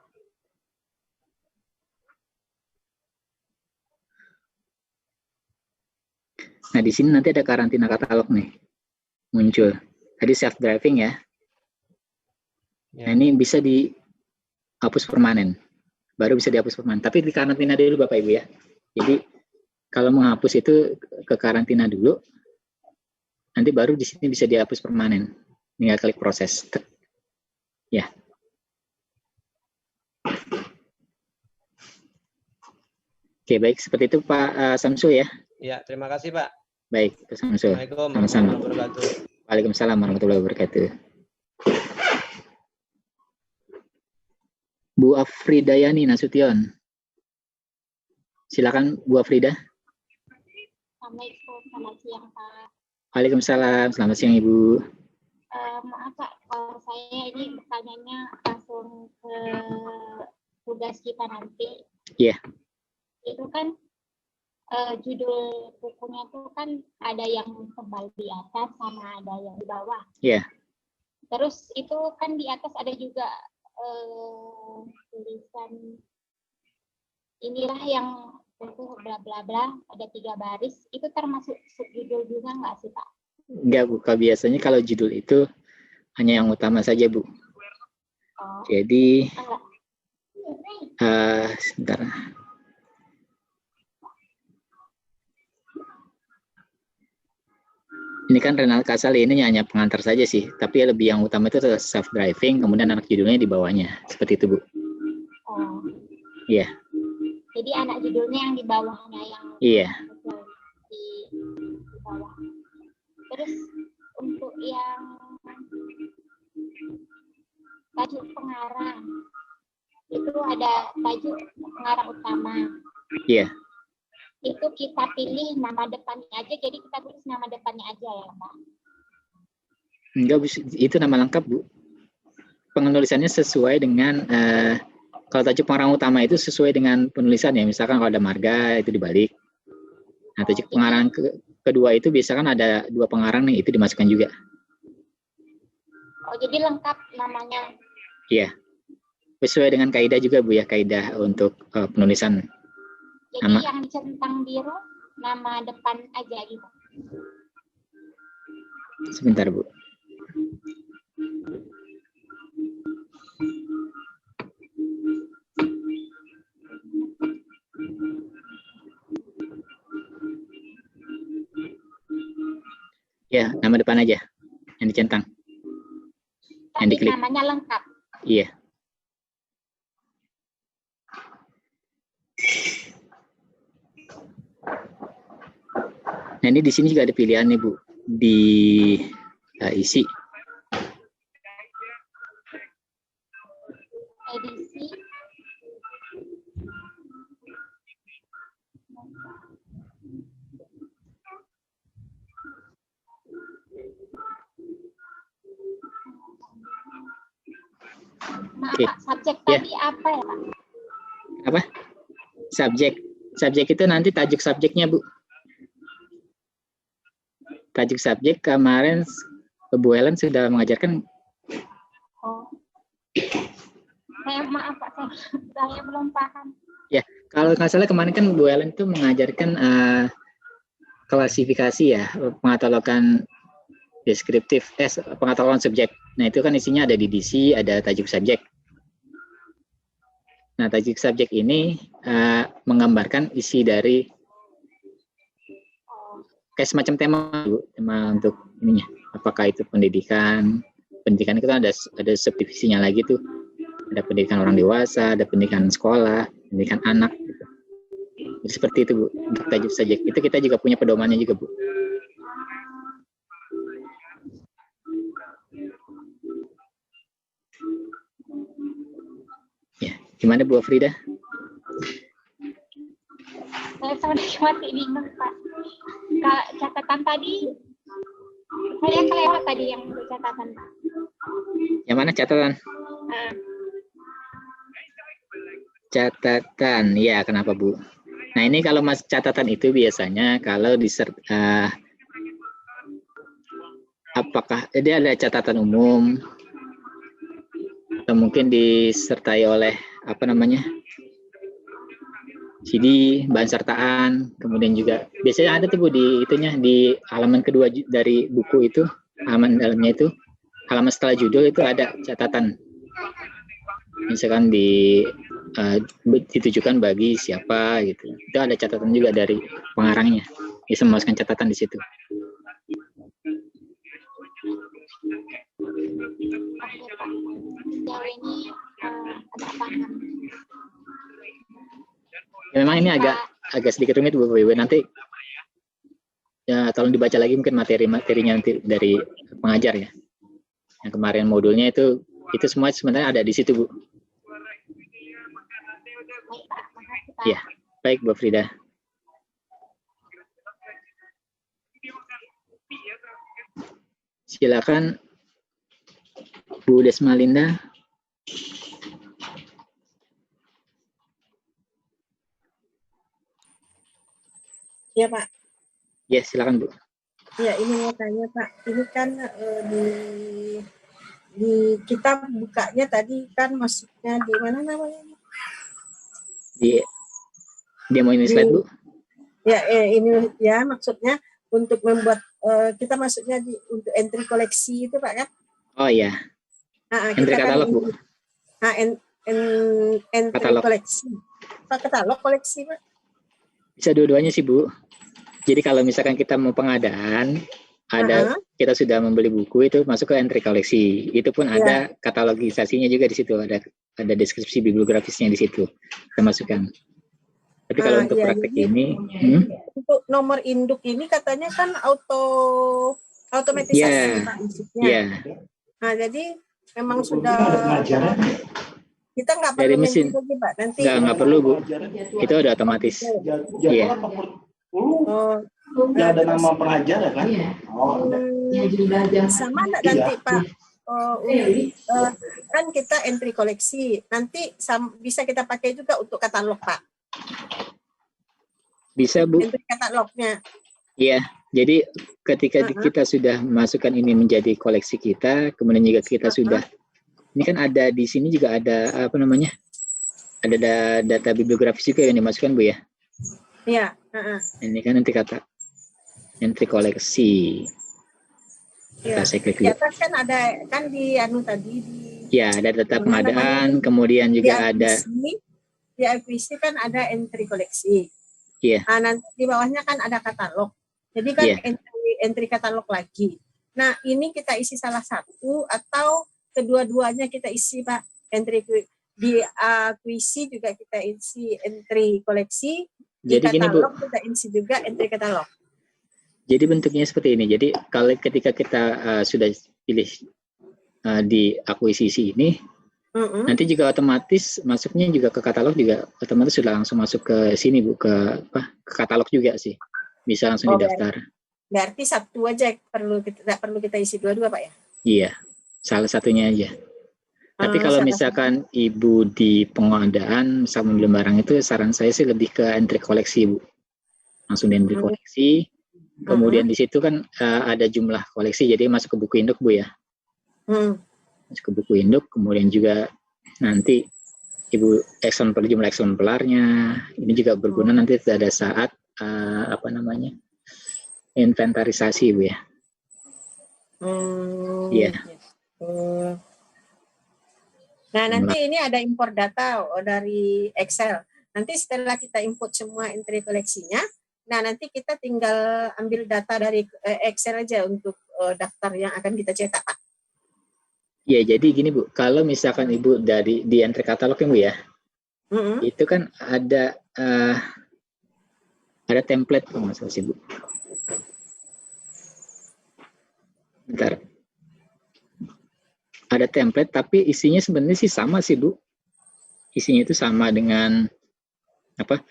[SPEAKER 1] Nah, di sini nanti ada karantina katalog nih. Muncul. Tadi self driving ya. Nah, ini bisa dihapus permanen. Baru bisa dihapus permanen. Tapi di karantina dulu Bapak Ibu ya. Jadi kalau menghapus itu ke karantina dulu. Nanti baru di sini bisa dihapus permanen. Tinggal klik proses. Ya. Oke, baik. Seperti itu Pak Samsul ya.
[SPEAKER 9] Ya, terima kasih Pak.
[SPEAKER 1] Baik, Pak Samsul. Sama-sama. Waalaikumsalam warahmatullahi wabarakatuh. Bu Afridayani Nasution. Silakan Bu Afrida.
[SPEAKER 16] Assalamualaikum, selamat siang Pak.
[SPEAKER 1] Waalaikumsalam, selamat siang Ibu.
[SPEAKER 16] Maaf Pak, kalau saya ini pertanyaannya langsung ke tugas kita nanti.
[SPEAKER 1] Iya.
[SPEAKER 16] Itu kan judul bukunya itu kan ada yang tebal di atas sama ada yang di bawah.
[SPEAKER 1] Iya.
[SPEAKER 16] Terus itu kan di atas ada juga tulisan inilah yang itu bla bla bla, ada 3 baris, itu termasuk subjudul juga nggak sih Pak?
[SPEAKER 1] Enggak Bu, biasanya kalau judul itu hanya yang utama saja Bu. Jadi sebentar. Ini kan Renal Kasali ini hanya pengantar saja sih, tapi lebih yang utama itu self driving, kemudian anak judulnya di bawahnya, seperti itu Bu.
[SPEAKER 16] Oh.
[SPEAKER 1] Iya.
[SPEAKER 16] Jadi anak judulnya yang di bawahnya yang
[SPEAKER 1] Iya.
[SPEAKER 16] di bawah. Terus untuk yang tajuk pengarang itu ada tajuk pengarang utama.
[SPEAKER 1] Iya.
[SPEAKER 16] Itu kita pilih nama depannya aja, jadi kita tulis nama depannya aja ya Pak.
[SPEAKER 1] Enggak, Bu, itu nama lengkap, Bu. Penulisannya sesuai dengan kalau tajuk pengarang utama itu sesuai dengan penulisan ya. Misalkan kalau ada marga itu dibalik. Nah, tajuk pengarang kedua itu biasa kan ada 2 pengarang nih, itu dimasukkan juga.
[SPEAKER 16] Oh, jadi lengkap namanya.
[SPEAKER 1] Iya. Sesuai dengan kaidah juga, Bu ya, kaidah untuk penulisan.
[SPEAKER 16] Jadi
[SPEAKER 1] nama.
[SPEAKER 16] yang centang biru nama depan aja gitu.
[SPEAKER 1] Sebentar, Bu. Ya, nama depan aja yang dicentang. Yang
[SPEAKER 16] Tapi
[SPEAKER 1] diklik.
[SPEAKER 16] namanya lengkap.
[SPEAKER 1] Iya. Nah, ini di sini juga ada pilihan nih, Bu. Isi.
[SPEAKER 16] Edisi. Nah,
[SPEAKER 1] Oke.
[SPEAKER 16] Pak, subjek
[SPEAKER 1] Ya.
[SPEAKER 16] tadi apa ya, Pak?
[SPEAKER 1] Apa? Subjek. Subjek itu nanti tajuk subjeknya, Bu. Tajuk subjek kemarin Bu Helen sudah mengajarkan.
[SPEAKER 16] Oh. Maaf Pak, saya belum paham.
[SPEAKER 1] Ya, kalau nggak salah kemarin kan Bu Helen itu mengajarkan klasifikasi ya, pengatalogan deskriptif, pengatalogan subjek. Nah, itu kan isinya ada didisi, ada tajuk subjek. Nah, tajuk subjek ini menggambarkan isi dari kayak semacam tema, Bu, tema untuk ininya. Apakah itu pendidikan? Pendidikan itu kan ada subdivisinya lagi tuh. Ada pendidikan orang dewasa, ada pendidikan sekolah, pendidikan anak. Gitu. Jadi seperti itu, Bu. Untuk tajuk subjek itu kita juga punya pedomannya juga, Bu. Ya, gimana Bu Frida?
[SPEAKER 16] Saya masih bingung Pak. Catatan tadi, saya kelewat tadi yang catatan Pak.
[SPEAKER 1] Yang mana catatan? Catatan, ya kenapa Bu? Nah ini kalau mas catatan itu biasanya kalau apakah dia ada catatan umum atau mungkin disertai oleh apa namanya CD, bahan sertaan, kemudian juga biasanya ada tuh Bu di itunya di halaman kedua dari buku itu, halaman dalamnya itu, halaman setelah judul itu ada catatan. Misalkan ditujukan bagi siapa gitu. Itu ada catatan juga dari pengarangnya. Bisa memasukkan catatan di situ.
[SPEAKER 16] Sejauh ini agak paham.
[SPEAKER 1] Ya, memang ini agak sedikit rumit Bu Wiwi. Nanti ya tolong dibaca lagi mungkin materinya nanti dari pengajar ya. Yang kemarin modulnya itu semua sebenarnya ada di situ Bu. Ya, baik Bu Frida. Silakan Bu Desmalinda.
[SPEAKER 19] Ya Pak.
[SPEAKER 1] Ya silakan Bu.
[SPEAKER 19] Ya ini mau tanya Pak, ini kan di kita bukanya tadi kan masuknya di mana namanya?
[SPEAKER 1] Di demo ini slide Bu.
[SPEAKER 19] Ya ini ya maksudnya untuk membuat kita masuknya untuk entry koleksi itu Pak kan?
[SPEAKER 1] Oh iya. Entry katalog Bu.
[SPEAKER 19] Entry
[SPEAKER 1] katalog.
[SPEAKER 19] Koleksi. Pak katalog koleksi Pak?
[SPEAKER 1] Bisa dua-duanya sih Bu. Jadi kalau misalkan kita mau pengadaan, ada kita sudah membeli buku itu masuk ke entry koleksi. Itu pun ada katalogisasinya juga di situ, ada deskripsi bibliografisnya di situ kita masukkan. Tapi kalau untuk praktek ini
[SPEAKER 19] untuk nomor induk ini katanya kan otomatisasi Pak maksudnya. Nah, jadi memang sudah kita nggak perlu mesin lagi Pak nanti.
[SPEAKER 1] Nggak perlu Bu, itu udah otomatis. Iya.
[SPEAKER 14] Nggak ada nama pengajar ya kan?
[SPEAKER 19] Sama nggak nanti Pak? Kan kita entry koleksi, nanti bisa kita pakai juga untuk katalog Pak.
[SPEAKER 1] Bisa Bu.
[SPEAKER 19] Entry katalognya.
[SPEAKER 1] Iya, jadi ketika kita sudah masukkan ini menjadi koleksi kita, kemudian juga kita sudah, ini kan ada di sini juga ada apa namanya? Ada data bibliografis juga yang dimasukkan Bu ya?
[SPEAKER 19] Iya.
[SPEAKER 1] Ini kan nanti kata entry koleksi.
[SPEAKER 19] Ya, di atas kan ada kan di anu tadi
[SPEAKER 1] ya ada data pengadaan, kemudian juga ada
[SPEAKER 19] di akuisisi kan ada entry koleksi.
[SPEAKER 1] Iya.
[SPEAKER 19] Nah, nanti di bawahnya kan ada katalog. Jadi kan entry katalog lagi. Nah, ini kita isi salah satu atau kedua-duanya kita isi Pak. Entry di akuisisi juga kita isi entry koleksi. Di
[SPEAKER 1] jadi
[SPEAKER 19] katalog
[SPEAKER 1] gini Bu,
[SPEAKER 19] kita isi juga entry katalog.
[SPEAKER 1] Jadi bentuknya seperti ini. Jadi kalau ketika kita sudah pilih di akuisisi ini, nanti juga otomatis masuknya juga ke katalog juga otomatis sudah langsung masuk ke sini Bu, ke katalog juga sih. Bisa langsung didaftar.
[SPEAKER 19] Berarti satu aja tidak perlu kita isi dua-dua Pak ya?
[SPEAKER 1] Iya, salah satunya aja. Tapi kalau misalkan Ibu di pengadaan sama membeli barang itu saran saya sih lebih ke entry koleksi Bu. Langsung di entry koleksi. Kemudian di situ kan ada jumlah koleksi, jadi masuk ke buku induk Bu ya. Masuk ke buku induk, kemudian juga nanti Ibu jumlah eksemplarnya. Ini juga berguna nanti pada saat apa namanya inventarisasi Bu ya. Iya.
[SPEAKER 19] Nah nanti ini ada import data dari Excel. Nanti setelah kita input semua entry koleksinya, nah nanti kita tinggal ambil data dari Excel aja untuk daftar yang akan kita cetak Pak.
[SPEAKER 1] Ya jadi gini Bu, kalau misalkan Ibu di entry katalog ya Bu ya, itu kan ada template kalau nggak salah sih Bu. Bentar. Ada template tapi isinya sebenarnya sih sama sih Bu. Isinya itu sama dengan apa?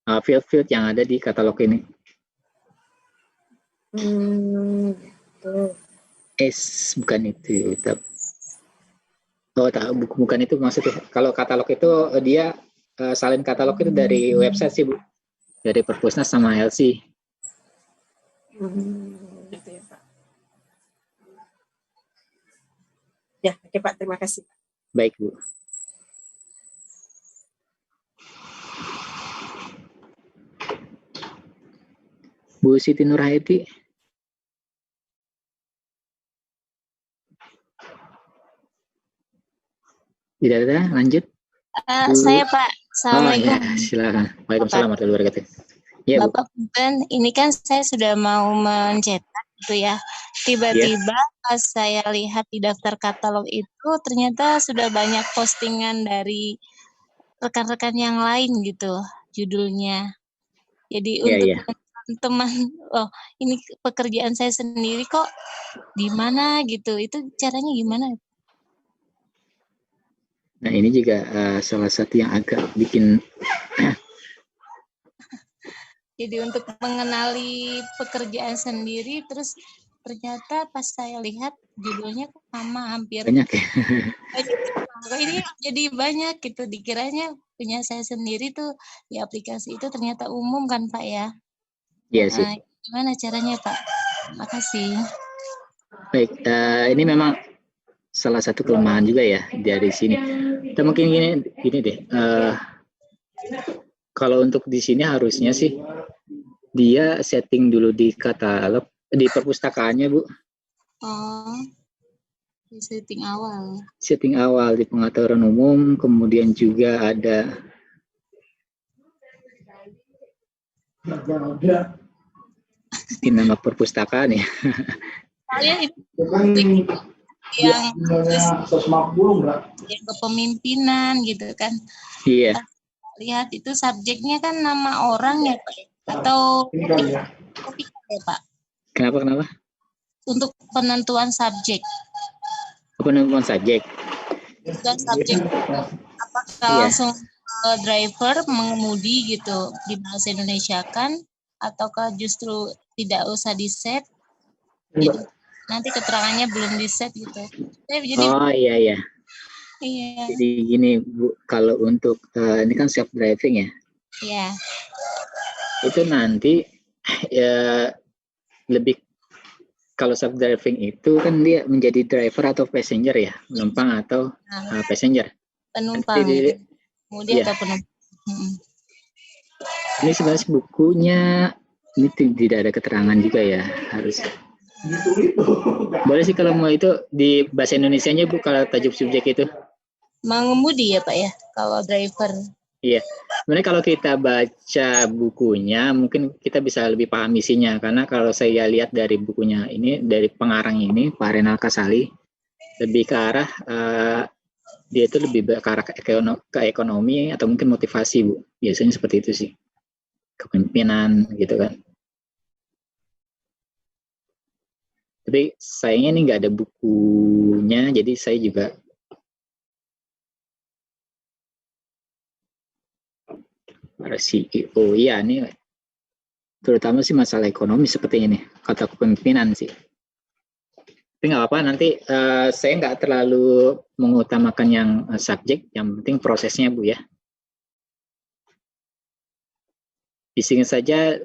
[SPEAKER 1] Field-field yang ada di katalog ini. Bukan itu. Bukan itu maksudnya. Kalau katalog itu dia salin katalog itu dari website sih Bu. Dari Perpusnas sama LC.
[SPEAKER 19] Gitu ya Pak. Ya, oke Pak, terima kasih.
[SPEAKER 1] Baik Bu. Bu Siti Nurhayati. Tidak ada, lanjut.
[SPEAKER 3] Saya Pak, Assalamualaikum.
[SPEAKER 1] Ya, silakan. Waalaikumsalam warahmatullahi wabarakatuh. Ya,
[SPEAKER 3] Bapak Punten, ini kan saya sudah mau mencetak gitu ya. Tiba-tiba pas saya lihat di daftar katalog itu ternyata sudah banyak postingan dari rekan-rekan yang lain gitu judulnya. Jadi untuk teman, ini pekerjaan saya sendiri kok gimana gitu. Itu caranya gimana?
[SPEAKER 1] Nah ini juga salah satu yang agak bikin
[SPEAKER 3] jadi untuk mengenali pekerjaan sendiri, terus ternyata pas saya lihat judulnya sama hampir
[SPEAKER 1] banyak ya.
[SPEAKER 3] Ini jadi banyak gitu, dikiranya punya saya sendiri tuh di aplikasi itu ternyata umum kan Pak ya.
[SPEAKER 1] Iya sih.
[SPEAKER 3] Gimana caranya Pak? Makasih.
[SPEAKER 1] Baik, ini memang salah satu kelemahan juga ya dari sini. Kita mungkin gini deh. Kalau untuk di sini harusnya sih dia setting dulu di katalog, di perpustakaannya Bu.
[SPEAKER 3] Di setting awal.
[SPEAKER 1] Setting awal di pengaturan umum, kemudian juga ada Di nama perpustakaan ya.
[SPEAKER 3] Saya
[SPEAKER 2] yang
[SPEAKER 3] kepemimpinan gitu kan.
[SPEAKER 1] Iya.
[SPEAKER 3] Lihat itu subjeknya kan nama orang ya Pak, atau topik ya Pak?
[SPEAKER 1] Kenapa?
[SPEAKER 3] Untuk penentuan subjek.
[SPEAKER 1] Penentuan subjek.
[SPEAKER 3] Penentuan subjek. Apakah langsung driver mengemudi gitu di bahasa Indonesia kan, ataukah justru tidak usah di set? Jadi nanti keterangannya belum di set gitu. Jadi,
[SPEAKER 1] iya.
[SPEAKER 3] Iya.
[SPEAKER 1] Jadi gini Bu, kalau untuk ini kan self driving ya.
[SPEAKER 3] Iya.
[SPEAKER 1] Itu nanti ya lebih, kalau self driving itu kan dia menjadi driver atau passenger ya, penumpang atau passenger.
[SPEAKER 3] Penumpang. Kemudian atau penumpang.
[SPEAKER 1] Ini sebenarnya bukunya ini tidak ada keterangan juga ya, harus. Boleh sih kalau mau itu di bahasa Indonesianya Bu, kalau tajuk subjek itu.
[SPEAKER 3] Mengemudi ya Pak ya, kalau driver.
[SPEAKER 1] Iya, sebenarnya kalau kita baca bukunya mungkin kita bisa lebih paham isinya, karena kalau saya lihat dari bukunya ini, dari pengarang ini Pak Renal Kasali, lebih ke arah dia itu lebih ke arah ke ekonomi atau mungkin motivasi Bu, biasanya seperti itu sih, kepemimpinan gitu kan. Tapi sayangnya ini nggak ada bukunya, jadi saya juga para CEO, ya ini terutama sih masalah ekonomi seperti ini, kata kepemimpinan sih. Tapi nggak apa-apa, nanti saya nggak terlalu mengutamakan yang subjek, yang penting prosesnya Bu ya. Bising saja,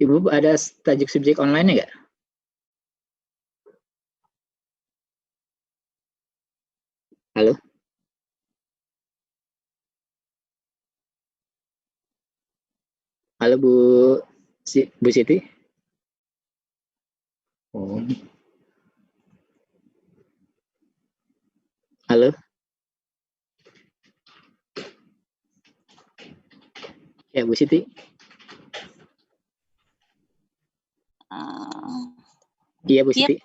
[SPEAKER 1] Ibu ada tajuk subjek online nggak? Halo? Halo Bu Siti? Oh. Halo? Ya Bu Siti? Iya Bu Siti.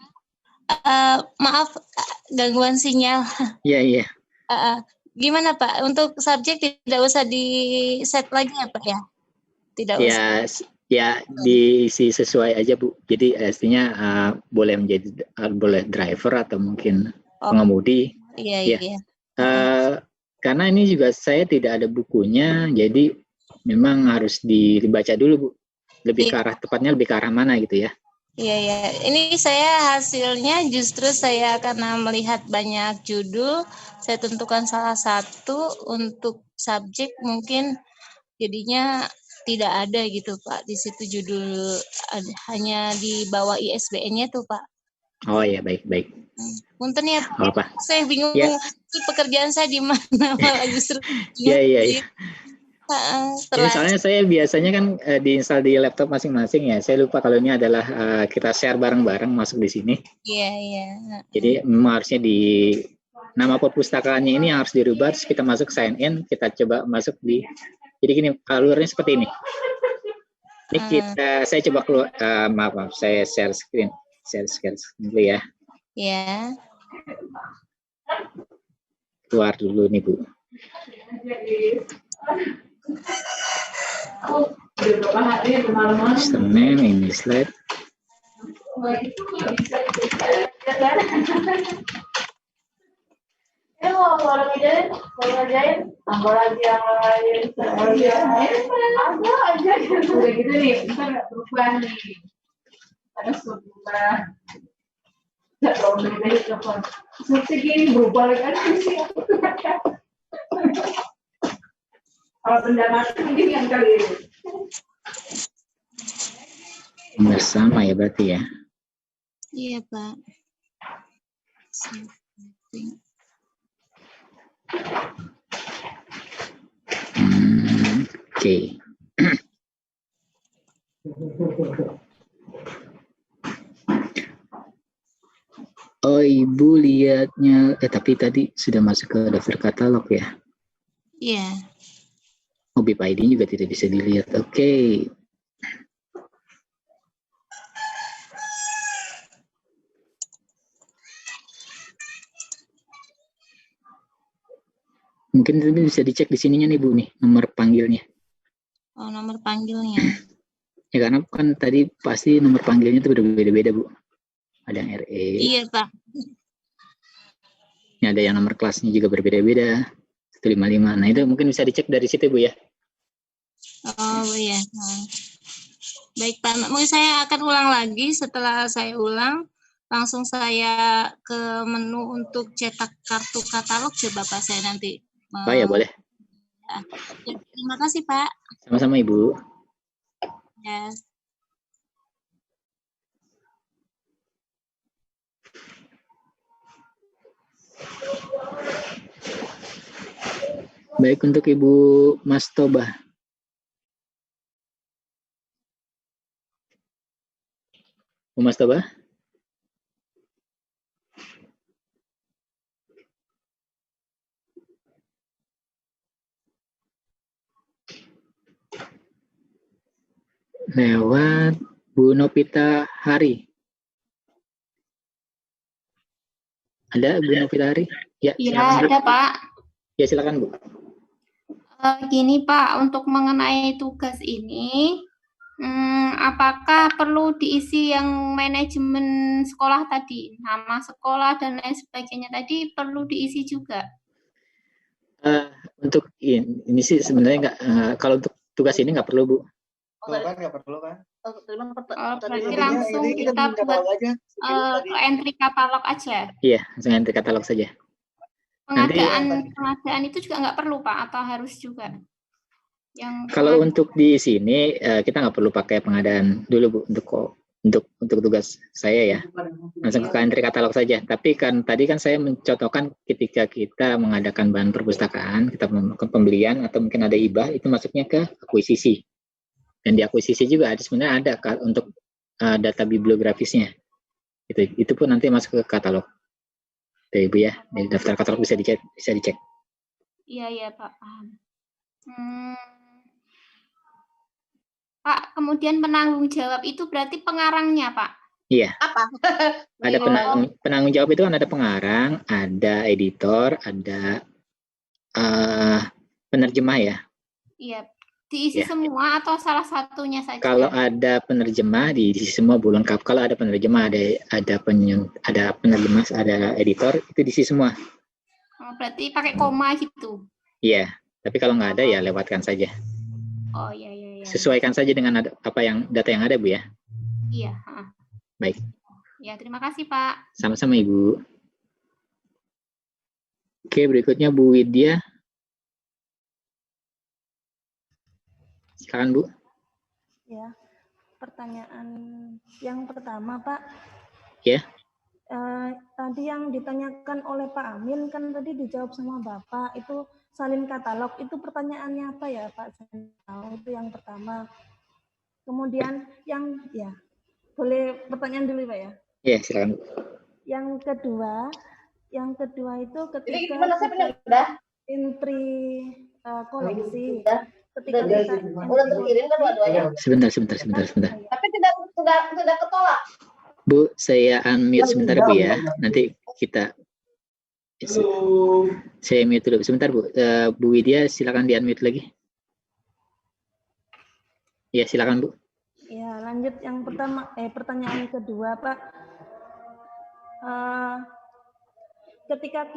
[SPEAKER 3] Maaf gangguan sinyal.
[SPEAKER 1] Iya.
[SPEAKER 3] Gimana Pak? Untuk subjek tidak usah di set lagi ya Pak ya? Tidak usah.
[SPEAKER 1] Ya diisi sesuai aja Bu. Jadi artinya boleh menjadi boleh driver atau mungkin pengemudi.
[SPEAKER 3] Iya.
[SPEAKER 1] Karena ini juga saya tidak ada bukunya, jadi memang harus dibaca dulu Bu. Lebih ke arah, tepatnya lebih ke arah mana gitu ya.
[SPEAKER 3] Iya. Ini saya hasilnya justru saya karena melihat banyak judul, saya tentukan salah satu untuk subjek, mungkin jadinya tidak ada gitu Pak. Di situ judul hanya di bawah ISBN-nya tuh Pak.
[SPEAKER 1] Oh ya, baik.
[SPEAKER 3] Punten ya
[SPEAKER 1] Pak.
[SPEAKER 3] Saya bingung pekerjaan saya di mana malah justru.
[SPEAKER 1] Iya. Ya, soalnya saya biasanya kan diinstal di laptop masing-masing ya. Saya lupa kalau ini adalah kita share bareng-bareng masuk di sini.
[SPEAKER 3] Iya.
[SPEAKER 1] Jadi memang harusnya di nama perpustakaannya ini harus dirubah, terus kita masuk sign in, kita coba masuk di. Jadi gini, alurnya seperti ini. Ini saya coba keluar, maaf, saya share screen dulu ya.
[SPEAKER 3] Iya.
[SPEAKER 1] Keluar dulu nih Bu. System name ini slide.
[SPEAKER 2] Kalau ngerjain, tambah lagi yang lain. Ada aja. Udah gitu nih, ntar nggak berubah nih. Terus berubah. Nggak terlalu dari telepon. Seperti gini berubah lagi kan sih. Kalau benda mati mungkin yang kali ini.
[SPEAKER 1] Bersama ya berarti ya.
[SPEAKER 3] Iya Pak.
[SPEAKER 1] Oke. Oh Ibu lihatnya, tapi tadi sudah masuk ke daftar katalog ya?
[SPEAKER 3] Iya.
[SPEAKER 1] Oh BIP ID juga tidak bisa dilihat. Oke. Mungkin bisa dicek di sininya nih Bu nih, nomor panggilnya.
[SPEAKER 3] Oh, nomor panggilnya.
[SPEAKER 1] Ya karena kan tadi pasti nomor panggilnya itu berbeda-beda Bu. Ada yang RE.
[SPEAKER 3] Iya Pak.
[SPEAKER 1] Ini ada yang nomor kelasnya juga berbeda-beda. 155. Nah itu mungkin bisa dicek dari situ Bu ya.
[SPEAKER 3] Oh iya. Baik Pak, mungkin saya akan ulang lagi. Setelah saya ulang, langsung saya ke menu untuk cetak kartu katalog. Coba Pak saya nanti.
[SPEAKER 1] Oh ya boleh.
[SPEAKER 3] Ya, terima kasih Pak.
[SPEAKER 1] Sama-sama Ibu.
[SPEAKER 3] Ya.
[SPEAKER 1] Baik untuk Ibu Mastoba. Bu Mastoba? Lewat Bu Novita Hari. Ada Bu Novita Hari? Ya,
[SPEAKER 17] Iya, ada Pak.
[SPEAKER 1] Ya, silakan Bu.
[SPEAKER 17] Gini Pak, untuk mengenai tugas ini, apakah perlu diisi yang manajemen sekolah tadi, nama sekolah dan lain sebagainya tadi perlu diisi juga?
[SPEAKER 1] Untuk ini sih sebenarnya nggak, kalau untuk tugas ini nggak perlu Bu.
[SPEAKER 6] Kan nggak perlu kan?
[SPEAKER 17] Berarti langsung kita buat ke entry katalog aja.
[SPEAKER 1] Iya, langsung entry katalog saja.
[SPEAKER 17] Pengadaan itu juga nggak perlu Pak, atau harus juga?
[SPEAKER 1] Kalau untuk di sini kita nggak perlu pakai pengadaan dulu Bu untuk tugas saya ya, langsung ke entry katalog saja. Tapi kan tadi kan saya mencontohkan ketika kita mengadakan bahan perpustakaan, kita melakukan pembelian atau mungkin ada hibah, itu masuknya ke akuisisi. Dan di akuisisi juga sebenarnya ada untuk data bibliografisnya. Itu pun nanti masuk ke katalog. Tuh, Ibu ya, di daftar katalog bisa dicek.
[SPEAKER 17] Iya Pak, paham. Pak, kemudian penanggung jawab itu berarti pengarangnya Pak?
[SPEAKER 1] Iya.
[SPEAKER 17] Apa?
[SPEAKER 1] Ada penanggung jawab itu kan ada pengarang, ada editor, ada penerjemah ya.
[SPEAKER 17] Iya. Diisi semua atau salah satunya saja?
[SPEAKER 1] Kalau ada penerjemah diisi semua Bu, lengkap. Kalau ada penerjemah ada penerjemah, ada editor, itu diisi semua.
[SPEAKER 17] Oh, berarti pakai koma gitu?
[SPEAKER 1] Iya, tapi kalau nggak ada ya lewatkan saja.
[SPEAKER 17] Oh iya.
[SPEAKER 1] Sesuaikan saja dengan data yang ada Bu ya.
[SPEAKER 17] Iya.
[SPEAKER 1] Baik.
[SPEAKER 17] Ya, terima kasih Pak.
[SPEAKER 1] Sama-sama Ibu. Oke, berikutnya Bu Widya. Silakan Bu.
[SPEAKER 7] Ya, pertanyaan yang pertama Pak.
[SPEAKER 1] Ya.
[SPEAKER 7] Tadi yang ditanyakan oleh Pak Amin kan tadi dijawab sama Bapak, itu salin katalog, itu pertanyaannya apa ya Pak? Saya tahu itu yang pertama. Kemudian boleh pertanyaan dulu Pak ya?
[SPEAKER 1] Ya, silakan.
[SPEAKER 7] Yang kedua itu ketika entry koleksi. Ketika
[SPEAKER 1] Sebentar.
[SPEAKER 12] Tapi sudah ketolak.
[SPEAKER 1] Bu, saya unmute sebentar Bu ya. Nanti kita saya mute dulu sebentar Bu. Bu Widya silakan di-unmute lagi. Ya, silakan Bu.
[SPEAKER 7] Ya, lanjut yang pertama, pertanyaan kedua Pak. Ketika kita